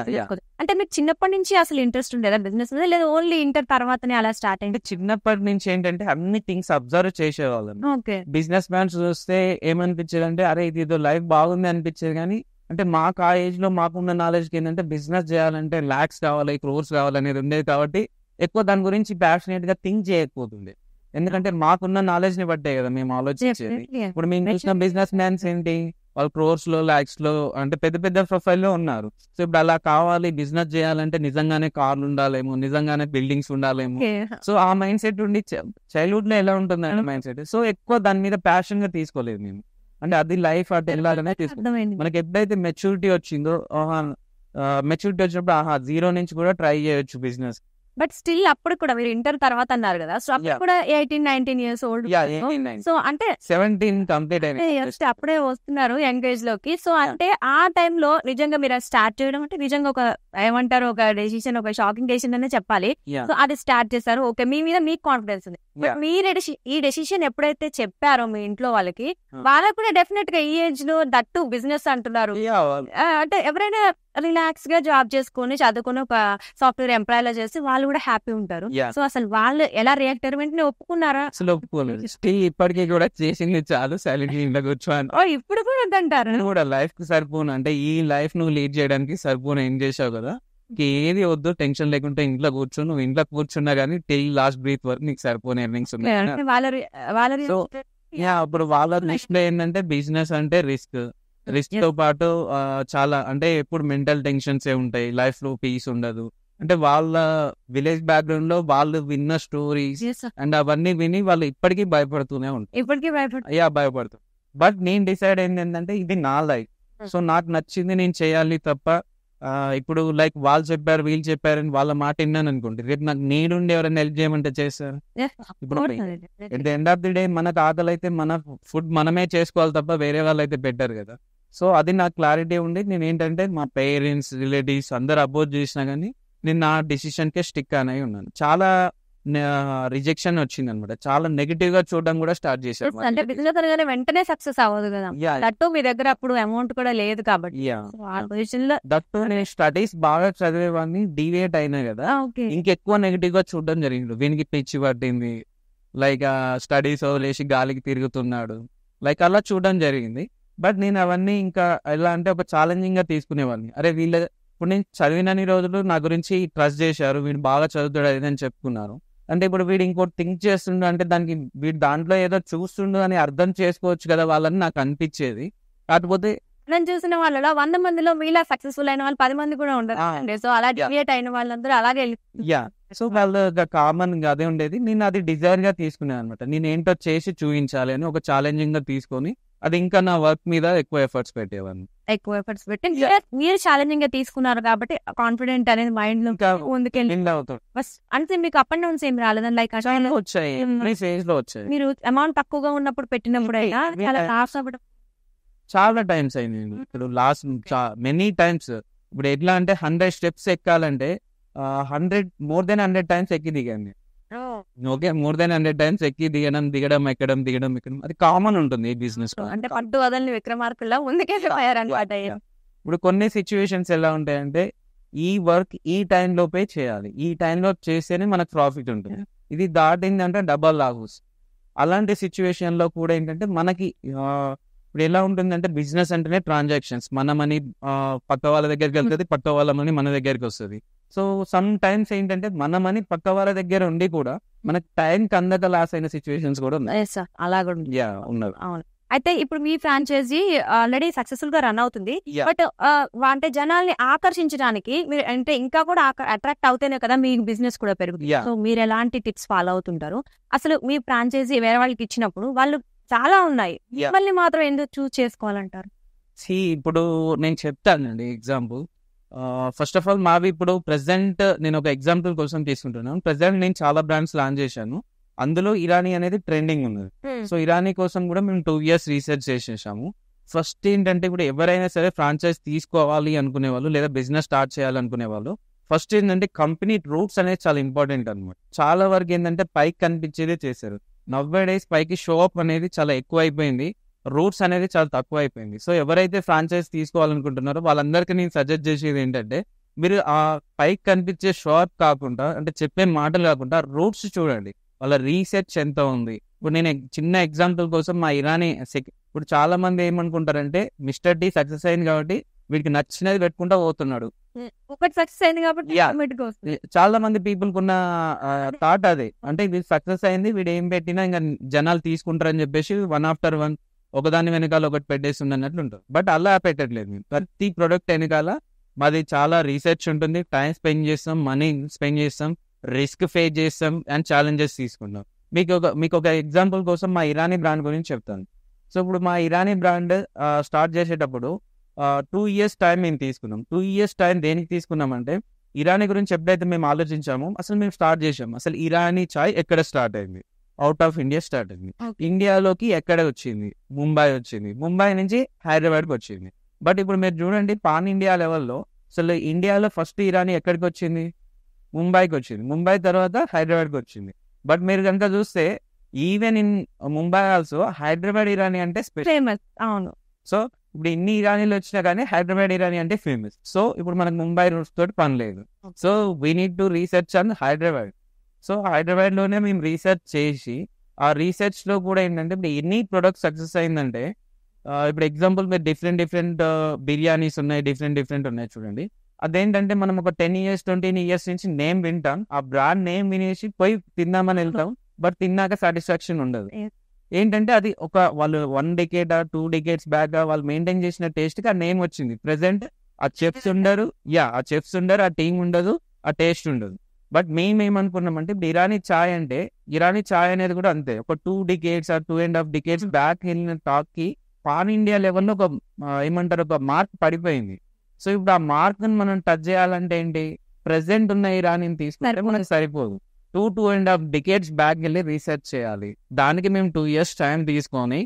అంటే మీకు చిన్నప్పటి నుంచి అసలు ఇంట్రెస్ట్ ఉండేదా బిజినెస్ మీద, లేదా ఓన్లీ ఇంటర్ తర్వాతనే అలా స్టార్ట్ అయింది? చిన్నప్పటి నుంచి ఏంటంటే అన్ని థింగ్స్ అబ్జర్వ్ చేసేవాళ్ళం. ఓకే, బిజినెస్ మ్యాన్స్ చూస్తే ఏమనిపించేది అంటే అరే ఇది ఏదో లైఫ్ బాగుంది అనిపించేది. కానీ అంటే మాకు ఆ ఏజ్ లో మాకున్న నాలెడ్జ్కి ఏంటంటే బిజినెస్ చేయాలంటే లాక్స్ కావాలి, క్రోర్స్ కావాలనేది ఉండేది కాబట్టి ఎక్కువ దాని గురించి ప్యాషనేట్ గా థింక్ చేయకపోతుండే. ఎందుకంటే మాకున్న నాలెడ్జ్ ని బట్టే కదా మేము ఆలోచించేది. ఇప్పుడు మేము చూసిన బిజినెస్ మ్యాన్స్ ఏంటి, వాళ్ళు క్రోర్స్ లో లాక్స్ లో అంటే పెద్ద పెద్ద ప్రొఫైల్ లో ఉన్నారు. సో ఇప్పుడు అలా కావాలి, బిజినెస్ చేయాలంటే నిజంగానే కార్లు ఉండాలేమో, నిజంగానే బిల్డింగ్స్ ఉండాలేమో. సో ఆ మైండ్ సెట్ ఉండి చైల్డ్హుడ్ లో ఎలా ఉంటుంది మైండ్ సెట్. సో ఎక్కువ దాని మీద ప్యాషన్ గా తీసుకోలేదు మేము. అంటే అది లైఫ్ అటు వెళ్ళాలనే తీసుకుంటాం. మనకి ఎప్పుడైతే మెచ్యూరిటీ వచ్చిందో, మెచ్యూరిటీ వచ్చినప్పుడు జీరో నుంచి కూడా ట్రై చేయొచ్చు బిజినెస్. బట్ స్టిల్ అప్పుడు కూడా మీరు ఇంటర్ తర్వాత అన్నారు కదా, సో అప్పుడు కూడా 18-19 years old. సో అంటే 17 కంప్లీట్ అయినా అప్పుడే వస్తున్నారు యంగ్ ఏజ్ లోకి. సో అంటే ఆ టైంలో నిజంగా మీరు స్టార్ట్ చేయడం అంటే నిజంగా ఒక ఏమంటారు, ఒక డెసిషన్, ఒక షాకింగ్ డెసిషన్ అనే చెప్పాలి. సో అది స్టార్ట్ చేశారు. ఓకే, మీ మీద మీకు కాన్ఫిడెన్స్ ఉంది. బట్ మీరు ఈ డెసిషన్ ఎప్పుడైతే చెప్పారో మీ ఇంట్లో వాళ్ళకి కూడా డెఫినెట్ గా ఈ ఏజ్ లో దట్టు బిజినెస్ అంటున్నారు అంటే ఎవరైనా రిలాక్స్ గా జాబ్ చేసుకుని చదువుకుని ఒక సాఫ్ట్వేర్ ఎంప్లాయ్ లా చేసి వాళ్ళు కూడా హ్యాపీ ఉంటారు. సో అసలు వాళ్ళు ఎలా రియాక్ట్ అయ్యారు, వెంటనే ఒప్పుకున్నారా? అసలు ఒప్పుకోలేదు. ఇప్పటికీ కూడా చేసింది చాలు, సైలెంట్ ఇంట్లో కూర్చోను. ఇప్పుడు కూడా వద్దంటారు కూడా లైఫ్ కి సరిపోను, అంటే ఈ లైఫ్ నువ్వు లీడ్ చేయడానికి సరిపోను ఏం చేసావు కదా, ఏది వద్దు, టెన్షన్ లేకుంటే ఇంట్లో కూర్చో, నువ్వు ఇంట్లో కూర్చున్నా గానీ టిల్ లాస్ట్ బ్రీత్ వరకు నీకు సరిపోని ఎర్నింగ్స్ ఉన్నాయి. ఇప్పుడు వాళ్ళ నెక్స్ట్ ఏంటంటే బిజినెస్ అంటే రిస్క్ తో పాటు చాలా అంటే ఎప్పుడు మెంటల్ టెన్షన్స్ ఏ ఉంటాయి, లైఫ్ లో పీస్ ఉండదు. అంటే వాళ్ళ విలేజ్ బ్యాక్గ్రౌండ్ లో వాళ్ళు విన్న స్టోరీస్ అండ్ అవన్నీ విని వాళ్ళు ఇప్పటికీ భయపడుతూనే ఉంటారు. భయపడుతుంది. బట్ నేను డిసైడ్ అయింది ఏంటంటే ఇది నా లైఫ్, సో నాకు నచ్చింది నేను చేయాలి తప్ప ఇప్పుడు లైక్ వాళ్ళు చెప్పారు వీళ్ళు చెప్పారని వాళ్ళ మాట విన్నాను అనుకోండి, రేపు నాకు నేనుండి ఎవరైనా హెల్ప్ చేయమంటే చేస్తారు. ఇప్పుడు at the end of the day మనకు ఆకలి అయితే మన ఫుడ్ మనమే చేసుకోవాలి తప్ప వేరే వాళ్ళు అయితే పెట్టారు కదా. సో అది నాకు క్లారిటీ ఉండి నేను ఏంటంటే మా పేరెంట్స్ రిలేటివ్స్ అందరు అపోజ్ చేసినా కానీ నేను నా డెసిషన్ కే స్టిక్ అని ఉన్నాను. చాలా రిజెక్షన్ వచ్చింది అనమాట, చాలా నెగటివ్ గా చూడడం కూడా స్టార్ట్ చేశారు. అంటే బిజినెస్ అనగానే వెంటనే సక్సెస్ అవ్వదు కదా, దట్టు మీ దగ్గర అప్పుడు అమౌంట్ కూడా లేదు కాబట్టి. దట్టు నేను స్టడీస్ బాగా చదివేవాడిని, డివేట్ అయినా కదా, ఇంకెక్కువ నెగటివ్ గా చూడడం జరిగింది. వీనికి పిచ్చి పట్టింది, లైక్ స్టడీస్ వదిలేసి గాలికి తిరుగుతున్నాడు, లైక్ అలా చూడడం జరిగింది. బట్ నేను అవన్నీ ఇంకా ఎలా అంటే ఒక ఛాలెంజింగ్ గా తీసుకునేవాడిని. అరే ఇప్పుడు నేను చదివినన్ని రోజులు నా గురించి ట్రస్ట్ చేశారు, వీడు బాగా చదువుతాడు అది అని చెప్పుకున్నారు. అంటే ఇప్పుడు వీడు ఇంకోటి థింక్ చేస్తుండు అంటే దానికి వీడు దాంట్లో ఏదో చూస్తుండు అని అర్థం చేసుకోవచ్చు కదా వాళ్ళని నాకు అనిపించేది. కాకపోతే నేను చూసిన వాళ్ళలో 100 మందిలో మీలా సక్సెస్ఫుల్ అయిన వాళ్ళు 10 మంది కూడా ఉండదు. సో అలా డివియేట్ అయిన వాళ్ళందరూ అలాగే సో వాళ్ళు కామన్ గా అదే ఉండేది. నేను అది డిజైర్ గా తీసుకున్నాను అనమాట. నేను ఏంటో చేసి చూపించాలి అని ఒక ఛాలెంజింగ్ గా తీసుకొని అది ఇంకా నా వర్క్ మీద ఎక్కువ ఎఫర్ట్స్ పెట్టేవాడిని. పెట్టి మీరు ఛాలెంజింగ్ గా తీసుకున్నారు కాబట్టి కాన్ఫిడెంట్ అనేది మైండ్ లో ముందుకెళ్ళి అంటే మీకు అప్ అండ్ డౌన్స్ ఏం రాలేదని, లైక్ వచ్చాయి ఫేజ్ లో వచ్చాయి. మీరు అమౌంట్ తక్కువగా ఉన్నప్పుడు పెట్టినప్పుడు చాలా టైమ్స్ అయింది. ఇప్పుడు లాస్ట్ మెనీ టైమ్స్ ఇప్పుడు ఎట్లా అంటే 100 స్టెప్స్ ఎక్కాలంటే 100 టైమ్స్ ఎక్కి దిగండి. ఓకే, మోర్ దెన్ 100 టైమ్స్ ఎక్కి దిగడం ఎక్కడం అది కామన్ ఉంటుంది ఈ బిజినెస్. అంటే పట్టు వదలని విక్రమార్కుల్లా ముందుకెళ్ళిపోయారనమాట. ఇప్పుడు కొన్ని సిచ్యువేషన్స్ ఎలా ఉంటాయంటే ఈ వర్క్ ఈ టైం లోపే చేయాలి, ఈ టైంలో చేస్తేనే మనకు ప్రాఫిట్ ఉంటుంది, ఇది దాటిందంటే డబల్ లాస్. అలాంటి సిచ్యువేషన్ లో కూడా ఏంటంటే మనకి ఇప్పుడు ఎలా ఉంటుందంటే బిజినెస్ అంటేనే ట్రాన్సాక్షన్స్, మన మనీ పక్క వాళ్ళ దగ్గరికి వెళ్తుంది, పక్క వాళ్ళ మనీ మన దగ్గరికి వస్తుంది. సో సమ్ టైమ్స్ ఏంటంటే మన మనీ పక్క వాళ్ళ దగ్గర ఉండి కూడా మనకి టైంకి అందక లాస్ అయిన సిచ్యువేషన్స్ కూడా ఉన్నాయి. అలా కూడా ఉంది. ఉన్నది. అవును. అయితే ఇప్పుడు మీ ఫ్రాంచైజీ ఆల్రెడీ సక్సెస్ఫుల్ గా రన్ అవుతుంది. Yeah. బట్ అంటే జనాల్ని ఆకర్షించడానికి మీరు అంటే ఇంకా కూడా అట్రాక్ట్ అవుతేనే కదా మీ బిజినెస్ కూడా పెరుగుతుంది. Yeah. సో మీరు ఎలాంటి టిప్స్ ఫాలో అవుతుంటారు? అసలు మీ ఫ్రాంచైజీ వేరే వాళ్ళకి ఇచ్చినప్పుడు వాళ్ళు చాలా ఉన్నాయి, Yeah. మళ్ళీ మాత్రం ఎందుకు చూస్ చేసుకోవాలంటారు? ఇప్పుడు నేను చెప్తానండి ఎగ్జాంపుల్. ఫస్ట్ ఆఫ్ ఆల్ మావి ఇప్పుడు ప్రెసెంట్ నేను ఒక ఎగ్జాంపుల్ కోసం తీసుకుంటున్నాను. ప్రెసెంట్ నేను చాలా బ్రాండ్స్ లాంచ్ చేశాను, అందులో ఇరానీ అనేది ట్రెండింగ్ ఉన్నది. సో ఇరానీ కోసం కూడా మేము 2 years రీసెర్చ్ చేసేసాము. ఫస్ట్ ఏంటంటే ఇప్పుడు ఎవరైనా సరే ఫ్రాంచైజ్ తీసుకోవాలి అనుకునే వాళ్ళు లేదా బిజినెస్ స్టార్ట్ చేయాలనుకునే వాళ్ళు ఫస్ట్ ఏంటంటే కంపెనీ రూట్స్ అనేది చాలా ఇంపార్టెంట్ అనమాట. చాలా వరకు ఏంటంటే పైకి కనిపించేదే చేశారు. నవ్వే డేస్ పైకి షో అప్ అనేది చాలా ఎక్కువ అయిపోయింది, రూట్స్ అనేది చాలా తక్కువ అయిపోయింది. సో ఎవరైతే ఫ్రాంచైజ్ తీసుకోవాలనుకుంటున్నారో వాళ్ళందరికీ నేను సజెస్ట్ చేసేది ఏంటంటే మీరు ఆ పైకి కనిపించే షో అప్ కాకుండా అంటే చెప్పే మాటలు కాకుండా రూట్స్ చూడండి, వాళ్ళ రీసెర్చ్ ఎంత ఉంది. ఇప్పుడు నేను చిన్న ఎగ్జాంపుల్ కోసం మా ఇరానీ ఇప్పుడు చాలా మంది ఏమనుకుంటారంటే మిస్టర్ టీ సక్సెస్ అయింది కాబట్టి వీడికి నచ్చినది పెట్టుకుంటా పోతున్నాడు. ఒకటి సక్సెస్ అయింది కాబట్టి Yeah. automatic గా వస్తుంది. చాలా మంది పీపుల్ కున్న థాట్ అదే, అంటే వీడు సక్సెస్ అయింది, వీడు ఏం పెట్టినా ఇంకా జనాలు తీసుకుంటారని చెప్పేసి వన్ ఆఫ్టర్ వన్ ఒకదాని వెనకాల ఒకటి పెట్టేస్తుంది అన్నట్లు ఉంటుంది. బట్ అలా పెట్టట్లేదు. మేము ప్రతి ప్రొడక్ట్ వెనకాల మాది చాలా రీసెర్చ్ ఉంటుంది, టైం స్పెండ్ చేస్తాం, మనీ స్పెండ్ చేస్తాం, రిస్క్ ఫేస్ చేస్తాం అండ్ ఛాలెంజెస్ తీసుకుంటాం. మీకు ఒక ఎగ్జాంపుల్ కోసం మా ఇరానీ బ్రాండ్ గురించి చెప్తాను. సో ఇప్పుడు మా ఇరానీ బ్రాండ్ స్టార్ట్ చేసేటప్పుడు 2 years టైం మేము తీసుకున్నాం. 2 years టైం దేనికి తీసుకున్నామంటే ఇరానీ గురించి ఎప్పుడైతే మేము ఆలోచించామో అసలు మేము స్టార్ట్ చేసాము. అసలు ఇరానీ చాయ్ ఎక్కడ స్టార్ట్ అయింది? అవుట్ ఆఫ్ ఇండియా స్టార్ట్ అయింది. Okay. ఇండియాలోకి ఎక్కడ వచ్చింది? ముంబై వచ్చింది, ముంబై నుంచి హైదరాబాద్కి వచ్చింది. బట్ ఇప్పుడు మీరు చూడండి పాన్ ఇండియా లెవెల్లో అసలు ఇండియాలో ఫస్ట్ ఇరానీ ఎక్కడికి వచ్చింది? ముంబైకి వచ్చింది, ముంబై తర్వాత హైదరాబాద్కి వచ్చింది. బట్ మీరు కనుక చూస్తే even in Mumbai also Hyderabad Irani అంటే స్పెషల్. ఫేమస్. అవును. సో ఇప్పుడు ఇన్ని ఇరానీలు వచ్చినా కానీ హైదరాబాద్ ఇరానీ అంటే ఫేమస్. సో ఇప్పుడు మనకు ముంబై రూట్స్ తోటి పని లేదు. So we need to research on Hyderabad. So Hyderabad లోనే మేము రీసెర్చ్ చేసి ఆ రీసెర్చ్ లో కూడా ఏంటంటే ఇప్పుడు ఎన్ని ప్రొడక్ట్ సక్సెస్ అయిందంటే ఇప్పుడు ఎగ్జాంపుల్ మీరు డిఫరెంట్ బిర్యానీస్ ఉన్నాయి, డిఫరెంట్ ఉన్నాయి చూడండి. అదేంటంటే మనం ఒక 10 years 20 years నుంచి నేమ్ వింటాం, ఆ బ్రాండ్ నేమ్ వినేసి పోయి తిందామని వెళ్తాం, బట్ తిన్నాక సాటిస్ఫాక్షన్ ఉండదు. Yes. ఏంటంటే అది ఒక వాళ్ళు 1 decade 2 decades బ్యాక్ వాళ్ళు మెయింటైన్ చేసిన టేస్ట్ కి ఆ నేమ్ వచ్చింది. ప్రెసెంట్ ఆ చెఫ్స్ ఉండరు, ఆ టీం ఉండదు, ఆ టేస్ట్ ఉండదు. బట్ మేమేమనుకున్నామంటే ఇప్పుడు ఇరానీ చాయ్ అనేది కూడా అంతే. ఒక 2 decades 2.5 decades బ్యాక్ వెళ్ళిన టాక్ కి పాన్ ఇండియా లెవెల్లో ఒక ఏమంటారు ఒక మార్క్ పడిపోయింది. సో ఇప్పుడు ఆ మార్క్ మనం టచ్ చేయాలంటే ఏంటి? ప్రెసెంట్ ఉన్న ఇరానీని తీసుకుంటే మనకు సరిపోదు. 2.5 decades బ్యాక్ వెళ్ళి రీసెర్చ్ చేయాలి. దానికి మేము 2 years టైం తీసుకొని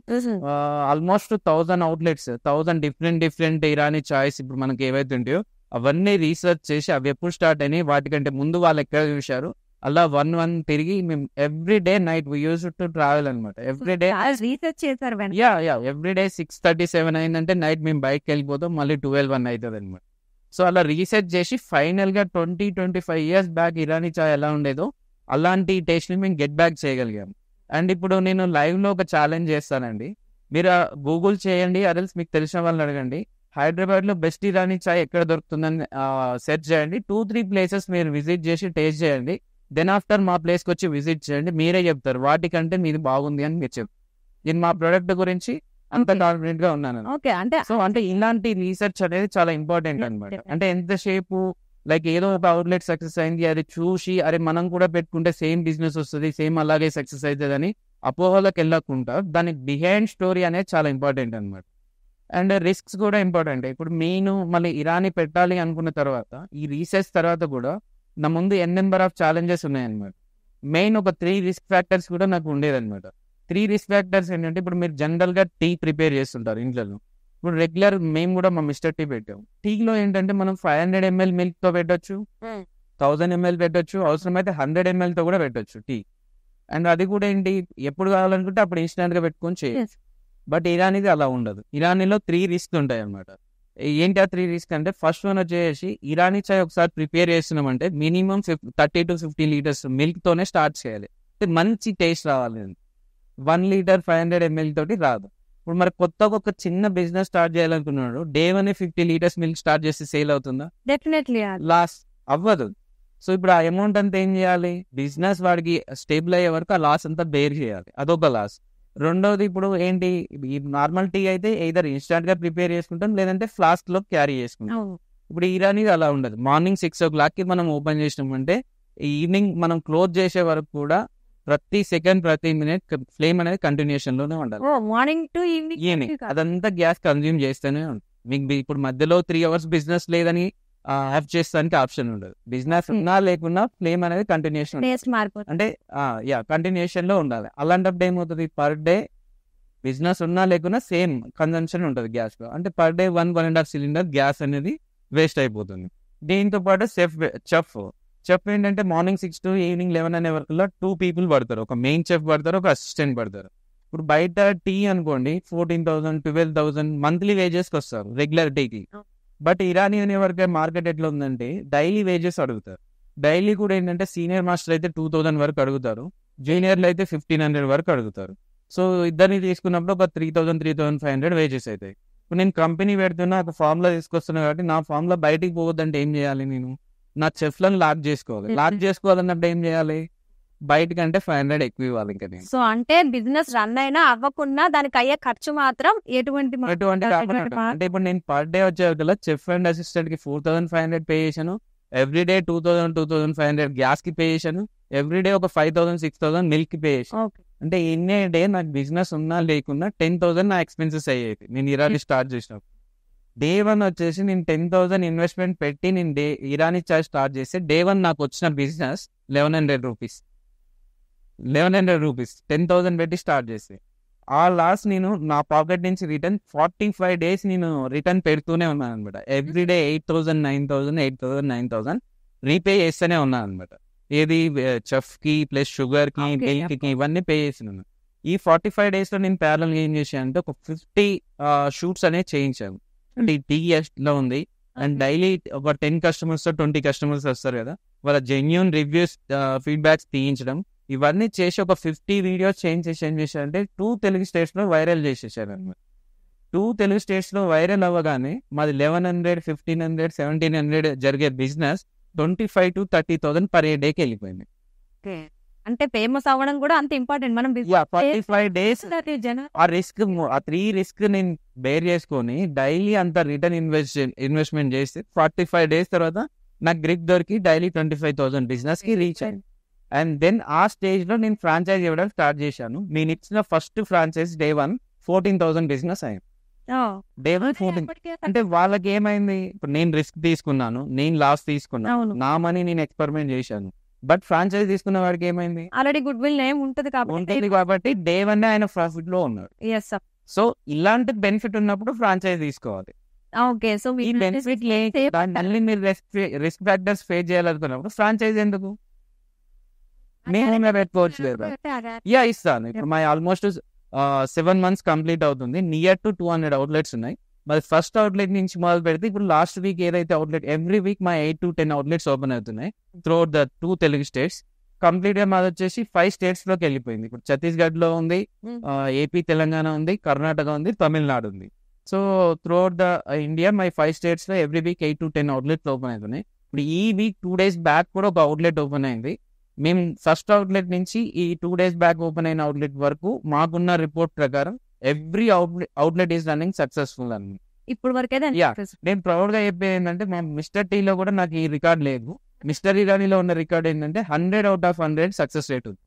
almost 1000 outlets 1000 different Irani choice ఇప్పుడు మనకి ఏవైతే ఉంటాయో అవన్నీ రీసెర్చ్ చేసి అవి ఎప్పుడు స్టార్ట్ అయినాయి, వాటికంటే ముందు వాళ్ళు ఎక్కడ చూశారు, అలా 1 తిరిగి మేము every day night we use to travel అనమాట. ఎవ్రీ డే రీసెర్చ్ చేశారు. ఎవ్రీ డే 6:37 అయిందంటే నైట్ మేము బయటకు వెళ్ళిపోతాం, మళ్ళీ 12-1 అవుతుంది అనమాట. సో అలా రీసెర్చ్ చేసి ఫైనల్ గా 20-25 years బ్యాక్ ఇరానీ చాయ్ ఎలా ఉండేదో అలాంటి టేస్ట్ ని మేము గెట్ బ్యాక్ చేయగలిగాం. అండ్ ఇప్పుడు నేను లైవ్ లో ఒక ఛాలెంజ్ చేస్తానండి, మీరు గూగుల్ చేయండి, అదల్స్ మీకు తెలిసిన వాళ్ళని అడగండి, హైదరాబాద్ లో బెస్ట్ ఇరానీ చాయ్ ఎక్కడ దొరుకుతుందని సెర్చ్ చేయండి. 2-3 places మీరు విజిట్ చేసి టేస్ట్ చేయండి. దెన్ ఆఫ్టర్ మా ప్లేస్కి వచ్చి విజిట్ చేయండి, మీరే చెప్తారు వాటికంటే మీది బాగుంది అని మీరు చెప్తారు. నేను మా ప్రొడక్ట్ గురించి అంత కాన్ఫిడెంట్ గా ఉన్నాను. ఓకే. అంటే ఇలాంటి రీసెర్చ్ అనేది చాలా ఇంపార్టెంట్ అనమాట. అంటే ఎంతసేపు లైక్ ఏదో ఒక అవుట్లెట్ సక్సెస్ అయింది అది చూసి అరే మనం కూడా పెట్టుకుంటే సేమ్ బిజినెస్ వస్తుంది, సేమ్ అలాగే సక్సెస్ అవుతుంది అని అపోహలకు వెళ్ళకుండా దాని బిహైండ్ స్టోరీ అనేది చాలా ఇంపార్టెంట్ అనమాట. అండ్ రిస్క్స్ కూడా ఇంపార్టెంట్. ఇప్పుడు నేను మళ్ళీ ఇరానీ పెట్టాలి అనుకున్న తర్వాత ఈ రీసెర్చ్ తర్వాత కూడా నా ముందు నెంబర్ ఆఫ్ ఛాలెంజెస్ ఉన్నాయన్నమాట. మెయిన్ ఒక 3 రిస్క్ ఫ్యాక్టర్స్ కూడా నాకు ఉండేదన్నమాట. 3 రిస్క్ ఫ్యాక్టర్స్ ఏంటంటే ఇప్పుడు మీరు జనరల్ గా టీ ప్రిపేర్ చేస్తుంటారు ఇంట్లో, ఇప్పుడు రెగ్యులర్ మేము కూడా మా మిస్టర్ టీ పెట్టాం. టీలో ఏంటంటే మనం 500 ml మిల్క్ తో పెట్టొచ్చు, 1000 ml పెట్టొచ్చు, అవసరమైతే 100 ml తో కూడా పెట్టొచ్చు టీ. అండ్ అది కూడా ఏంటి, ఎప్పుడు కావాలనుకుంటే అప్పుడు ఇన్స్టెంట్ గా పెట్టుకొని చేయొచ్చు. బట్ ఇరానీది అలా ఉండదు. ఇరానీలో 3 రిస్క్ ఉంటాయి అనమాట. ఏంటి ఆ 3 రిస్క్ అంటే, ఫస్ట్ వన్ వచ్చేసి ఇరానీ చాయ్ ఒకసారి ప్రిపేర్ చేస్తున్నామంటే మినిమం 30 to 50 లీటర్స్ మిల్క్ తోనే స్టార్ట్ చేయాలి. మంచి టేస్ట్ రావాలి. 1 లీటర్ 500 ml తోటి రాదు. ఇప్పుడు మరి కొత్తగా ఒక చిన్న బిజినెస్ స్టార్ట్ చేయాలనుకున్నాడు, డే 1 50 లీటర్స్ మిల్క్ స్టార్ట్ చేస్తే సేల్ అవుతుందా? డెఫినెట్లీ లాస్ అవ్వదు. సో ఇప్పుడు ఆ అమౌంట్ అంతా ఏం చేయాలి, బిజినెస్ వాడికి స్టేబుల్ అయ్యే వరకు ఆ లాస్ అంతా బేర్ చేయాలి. అదొక లాస్. రెండోది, ఇప్పుడు ఏంటి, ఈ నార్మల్ టీ అయితే ఎయిదర్ ఇన్స్టాంట్ గా ప్రిపేర్ చేసుకుంటాం, లేదంటే ఫ్లాస్క్ లో క్యారీ చేసుకుంటాం. ఇప్పుడు ఇరానీ అలా ఉండదు. మార్నింగ్ 6 o'clock కి మనం ఓపెన్ చేసినామంటే ఈవినింగ్ మనం క్లోజ్ చేసే వరకు కూడా ప్రతి సెకండ్ ప్రతి మినిట్ ఫ్లేమ్ అనేది కంటిన్యూషన్ లోనే ఉండాలి. మార్నింగ్ టు ఈవినింగ్ ఈవినింగ్ అదంతా గ్యాస్ కన్జ్యూమ్ చేస్తూనే ఉంటుంది. మీకు ఇప్పుడు మధ్యలో 3 hours బిజినెస్ లేదని ఆఫ్ చేస్తానికి ఆప్షన్ ఉండదు. బిజినెస్ ఉన్నా లేకున్నా ఫ్లేమ్ అనేది కంటిన్యూషన్ టేస్ట్ మారిపోతుంది. అంటే కంటిన్యూషన్ లో ఉండాలి. అలాంటప్పుడు ఏమవుతుంది, పర్ డే బిజినెస్ ఉన్నా లేకున్నా సేమ్ కన్జంప్షన్ ఉంటుంది గ్యాస్ లో. అంటే పర్ డే 1.5 సిలిండర్ గ్యాస్ అనేది వేస్ట్ అయిపోతుంది. దీంతో పాటు చెఫ్ ఏంటంటే మార్నింగ్ 6 to ఈవినింగ్ 11 అనే వరకు 2 people పడతారు. ఒక మెయిన్ చెఫ్ పడతారు, ఒక అసిస్టెంట్ పడతారు. ఇప్పుడు బయట టీ అనుకోండి 14,000 12,000 మంత్లీ వేజెస్ కి వస్తారు రెగ్యులర్ టీకి. బట్ ఇరానీ అనే వరకు మార్కెట్ ఎట్లా ఉందంటే డైలీ వేజెస్ అడుగుతారు. డైలీ కూడా ఏంటంటే సీనియర్ మాస్టర్ అయితే 2,000 వరకు అడుగుతారు, జూనియర్లు అయితే 1,500 వరకు అడుగుతారు. సో ఇద్దరిని తీసుకున్నప్పుడు ఒక 3,000 3,500 వేజెస్ అవుతాయి. ఇప్పుడు నేను కంపెనీ పెడుతున్నా, ఒక ఫార్ములా తీసుకొస్తున్నా కాబట్టి నా ఫార్ములా బయటికి పోవద్దంటే ఏం చేయాలి, నేను నా చెఫ్లను లాక్ చేసుకోవాలి. లాక్ చేసుకోవాలన్నప్పుడు ఏం చేయాలి, బయటకంటే 500 ఎక్కువ ఇవ్వాలి ఇంకా నేను. సో అంటే బిజినెస్ రన్ అయినా అవ్వకున్నా దానికి అయ్యే ఖర్చు మాత్రం ఎటువంటి అంటే ఇప్పుడు నేను పర్ డే వచ్చే చెఫ్ అండ్ అసిస్టెంట్ కి 4,500 పే చేశాను, ఎవ్రీడే 2,000 గ్యాస్ కి పే చేశాను, ఎవ్రీడే ఒక 5,000 6,000 మిల్క్ కి పే చేశాను. అంటే ఎన్ని డే నాకు బిజినెస్ ఉన్నా లేకున్నా 10,000 నా ఎక్స్పెన్సెస్ అయ్యేది నేను ఇరానీ స్టార్ట్ చేసినప్పుడు. డే 1 వచ్చేసి నేను 10,000 ఇన్వెస్ట్మెంట్ పెట్టి నేను ఇరానీ చాయ్ స్టార్ట్ చేస్తే డే 1 నాకు వచ్చిన బిజినెస్ 1,100 రూపీస్. 1,100 రూపీస్ 10,000 పెట్టి స్టార్ట్ చేస్తే ఆ లాస్ నేను నా పాకెట్ నుంచి రిటర్న్ 45 days నేను రిటర్న్ పెడుతూనే ఉన్నాను అనమాట. ఎవ్రీడే 8,000 9,000 8,000 9,000 రీపే చేస్తూనే ఉన్నాను అనమాట. ఏది చెఫ్ కి ప్లస్ షుగర్ కి మిల్క్ కి ఇవన్నీ పే చేసినాను. ఈ 45 days లో నేను ప్యారల్ ఏం చేశాను అంటే ఒక 50 షూట్స్ అనేది చేయించాను. అంటే ఈ టీ లో ఉంది అండ్ డైలీ ఒక 10 customers 20 customers వస్తారు కదా, వాళ్ళ జెన్యూన్ రివ్యూస్ ఫీడ్బ్యాక్స్ తీయించడం, ఇవన్నీ చేసి ఒక 50 వీడియోస్ చేంజ్ చేసి ఏం చేశారంటే 2 తెలుగు స్టేట్స్ లో వైరల్ చేసేసారు అనమాట. 2 తెలుగు స్టేట్స్ లో వైరల్ అవ్వగానే మాది 1,100 1,500 1,700 జరిగే బిజినెస్ 25,000 to 30,000 per day కి వెళ్ళిపోయింది. అంటే ఫేమస్ అవ్వడం కూడా అంత ఇంపార్టెంట్. మనం 45 days ఆ రిస్క్, ఆ 3 రిస్క్ నేను బేర్ చేసుకొని డైలీ అంత రిటర్న్ ఇన్వెస్ట్మెంట్ చేస్తే 45 days తర్వాత నాకు గ్రిప్ దొరికి డైలీ 25,000 బిజినెస్ కి రీచ్ అయింది. అండ్ దెన్ ఆ స్టేజ్ లో నేను ఫ్రాంచైజ్ ఇవ్వడం స్టార్ట్ చేశాను. నేను ఇచ్చిన ఫస్ట్ ఫ్రాంచైజ్ డే 1 14,000 బిజినెస్ అయింది. డే 1 14. అంటే వాళ్ళకి ఏమైంది, ఇప్పుడు నేను రిస్క్ తీసుకున్నాను, నేను లాస్ తీసుకున్నాను, నా మనీ నేను ఎక్స్పెరిమెంట్ చేశాను. బట్ ఫ్రాంచైజ్ తీసుకున్న వాడికి ఏమైంది, ఆల్రెడీ గుడ్ విల్ నేమ్ ఉంటుంది కాబట్టి డే 1 ఆయన ప్రాఫిట్ లో ఉన్నాడు. సో ఇలాంటి బెనిఫిట్ ఉన్నప్పుడు ఫ్రాంచైజ్ తీసుకోవాలి. ఓకే, సో ఈ బెనిఫిట్ మళ్ళీ మీరు రిస్క్ ఫ్యాక్టర్స్ ఫేస్ చేయాలనుకున్నప్పుడు ఫ్రాంచైజ్ ఎందుకు, నేను పెట్టుకోవచ్చు లేదా? ఇస్తాను. ఇప్పుడు మా ఆల్మోస్ట్ 7 months కంప్లీట్ అవుతుంది. నియర్ టు 200 outlets ఉన్నాయి. మరి ఫస్ట్ అవుట్లెట్ నుంచి మొదలు పెడితే ఇప్పుడు లాస్ట్ వీక్ ఏదైతే అవుట్లెట్, ఎవ్రీ వీక్ మా 8 to 10 outlets ఓపెన్ అవుతున్నాయి throughout the 2 Telugu states. Complete గా మాది వచ్చేసి 5 states లోకి వెళ్ళిపోయింది. ఇప్పుడు ఛత్తీస్గఢ్ లో ఉంది, ఏపీ తెలంగాణ ఉంది, కర్ణాటక ఉంది, తమిళనాడు ఉంది. So throughout the India my 5 states లో every week 8 to 10 outlets open అవుతున్నాయి. ఇప్పుడు ఈ వీక్ 2 days బ్యాక్ కూడా ఒక అవుట్లెట్ ఓపెన్ అయింది. మేము ఫస్ట్ అవుట్లెట్ నుంచి ఈ 2 days బ్యాక్ ఓపెన్ అయిన అవుట్లెట్ వరకు మాకున్న రిపోర్ట్ ప్రకారం every outlet is running successful అని ఇప్పుడు వరకు. నేను ప్రౌడ్ గా చెప్పేది ఏంటంటే మా మిస్టర్ టీలో కూడా నాకు ఈ రికార్డ్ లేదు. మిస్టర్ ఇరానీలో ఉన్న రికార్డ్ ఏంటంటే 100 out of 100 సక్సెస్ రేట్ ఉంది.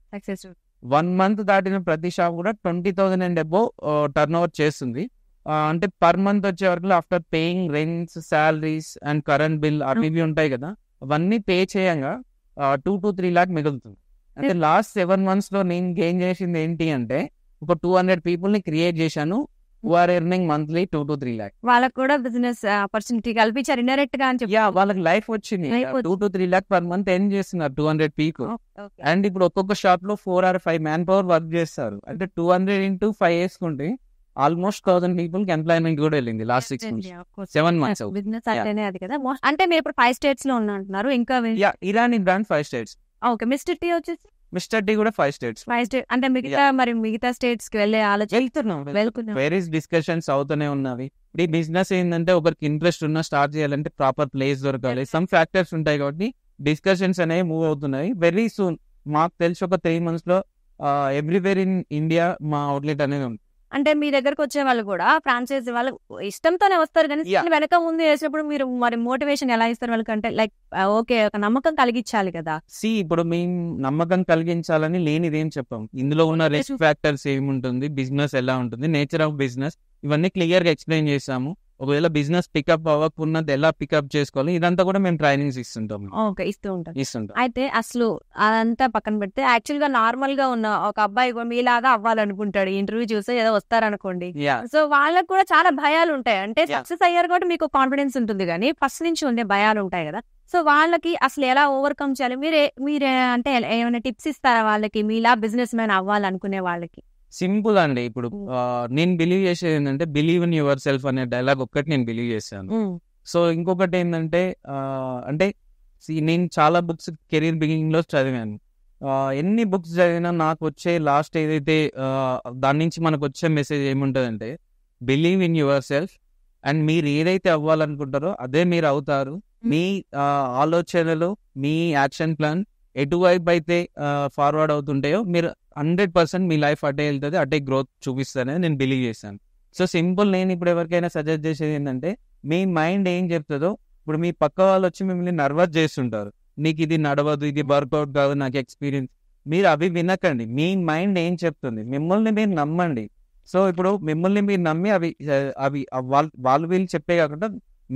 1 month దాటిన ప్రతి షాప్ కూడా 20,000 and above టర్న్ ఓవర్ చేస్తుంది. అంటే పర్ మంత్ వచ్చే వరకు after paying rents, salaries and current bill అవి ఉంటాయి కదా, అవన్నీ పే చేయంగా 2 to 3 lakh మిగులుతుంది. అంటే లాస్ట్ 7 months లో నేను గెయిన్ చేసింది ఏంటి అంటే ఒక 200 people ని క్రియేట్ చేశాను. who are earning monthly 2 to 3 lakh. వాళ్ళకు కూడా బిజినెస్ ఆపర్చునిటీ కల్పించారు ఇండైరెక్ట్ గా అని చెప్పి. వాళ్ళకి లైఫ్ వచ్చింది. Life 2 to 3 lakh per month earn చేస్తున్నారు 200 people. అండ్ ఇప్పుడు ఒక్కొక్క షాప్ లో 4 or 5 మ్యాన్ పవర్ వర్క్ చేస్తారు. అంటే 200 into 5 వేసుకుంటే ఆల్మోస్ట్ 1000 people కి ఎంప్లాయ్మెంట్ కూడా వెళ్ళింది లాస్ట్ 6 months 7 months. బిజినెస్ అంటేనే అది కదా. అంటే మీరు ఇప్పుడు 5 states లో అంటున్నారు. ఇంకా Irani brand 5 states. Okay. Mr T వచ్చేసి మిస్టర్ టీ కూడా 5 states. 5 states అంటే మిగతా స్టేట్స్ కి వెళ్ళే ఆలోచన వెళ్తున్నాం. వేరియస్ డిస్కషన్స్ అవుతూనే ఉన్నవి. ఈ బిజినెస్ ఏంటంటే ఒకరికి ఇంట్రెస్ట్ ఉన్నా స్టార్ట్ చేయాలంటే ప్రాపర్ ప్లేస్ దొరకాలి. సమ్ ఫ్యాక్టర్స్ ఉంటాయి కాబట్టి డిస్కషన్స్ అనేవి మూవ్ అవుతున్నాయి. వెరీ సూన్ మాకు తెలిసి ఒక 3 months లో ఎవ్రీవేర్ ఇన్ ఇండియా మా అవుట్లెట్ అనేది ఉంది. అంటే మీ దగ్గరకు వచ్చే వాళ్ళు కూడా ఫ్రాంచైజీ వాళ్ళు ఇష్టంతోనే వస్తారు కానీ వెనక ముందు వేసినప్పుడు మీరు మరి మోటివేషన్ ఎలా ఇస్తారు వాళ్ళకంటే లైక్ ఓకే ఒక నమ్మకం కలిగించాలి కదా. ఇప్పుడు మేము నమ్మకం కలిగించాలని లేనిదేం చెప్పాం. ఇందులో ఉన్న రిస్క్ ఫ్యాక్టర్స్ ఏముంటుంది, బిజినెస్ ఎలా ఉంటుంది, నేచర్ ఆఫ్ బిజినెస్ ఇవన్నీ క్లియర్ గా ఎక్స్ప్లెయిన్ చేసాము. ఒకవేళ బిజినెస్ పికప్ అవ్వకున్నది ఎలా పికప్ చేసుకోవాలి ఇదంతా కూడా మేము ట్రైనింగ్స్ ఇస్తుంటాం. ఓకే, ఇస్తుంటాం. అయితే అసలు అదంతా పక్కన పెడితే యాక్చువల్ గా నార్మల్ గా ఉన్న ఒక అబ్బాయి మీలాగా అవ్వాలనుకుంటాడు, ఇంటర్వ్యూ చూస్తే ఏదో వస్తారనుకోండి. సో వాళ్ళకి కూడా చాలా భయాలు ఉంటాయి. అంటే సక్సెస్ అయ్యారు కాబట్టి మీకు కాన్ఫిడెన్స్ ఉంటుంది కానీ ఫస్ట్ నుంచి ఉండే భయాలు ఉంటాయి కదా. సో వాళ్ళకి అసలు ఎలా ఓవర్కమ్ చేయాలి మీరే అంటే ఏమైనా టిప్స్ ఇస్తారా వాళ్ళకి మీలా బిజినెస్ మ్యాన్ అవ్వాలనుకునే వాళ్ళకి? సింపుల్ అండి. ఇప్పుడు నేను బిలీవ్ చేసేది ఏంటంటే బిలీవ్ ఇన్ యువర్ సెల్ఫ్ అనే డైలాగ్ ఒక్కటి నేను బిలీవ్ చేశాను. సో ఇంకొకటి ఏంటంటే అంటే నేను చాలా బుక్స్ కెరీర్ బిగినింగ్ లో చదివాను. ఎన్ని బుక్స్ చదివినా నాకు వచ్చే లాస్ట్ ఏదైతే దాని నుంచి మనకు వచ్చే మెసేజ్ ఏముంటదంటే believe in yourself and మీరు ఏదైతే అవ్వాలనుకుంటారో అదే మీరు అవుతారు. మీ ఆలోచనలు మీ యాక్షన్ ప్లాన్ ఎటువైపు అయితే ఫార్వర్డ్ అవుతుంటాయో మీరు 100% మీ లైఫ్ అటే వెళ్తుంది, అటే గ్రోత్ చూపిస్తారని నేను బిలీవ్ చేశాను. సో సింపుల్ నేను ఇప్పుడు ఎవరికైనా సజెస్ట్ చేసేది ఏంటంటే మీ మైండ్ ఏం చెప్తుందో, ఇప్పుడు మీ పక్క వాళ్ళు వచ్చి మిమ్మల్ని నర్వస్ చేస్తుంటారు, నీకు ఇది నడవదు, ఇది వర్కౌట్ కాదు, నాకు ఎక్స్పీరియన్స్, మీరు అవి వినకండి. మీ మైండ్ ఏం చెప్తుంది మిమ్మల్ని మీరు నమ్మండి. సో ఇప్పుడు మిమ్మల్ని మీరు నమ్మి అవి వాళ్ళు వీళ్ళు చెప్పే కాకుండా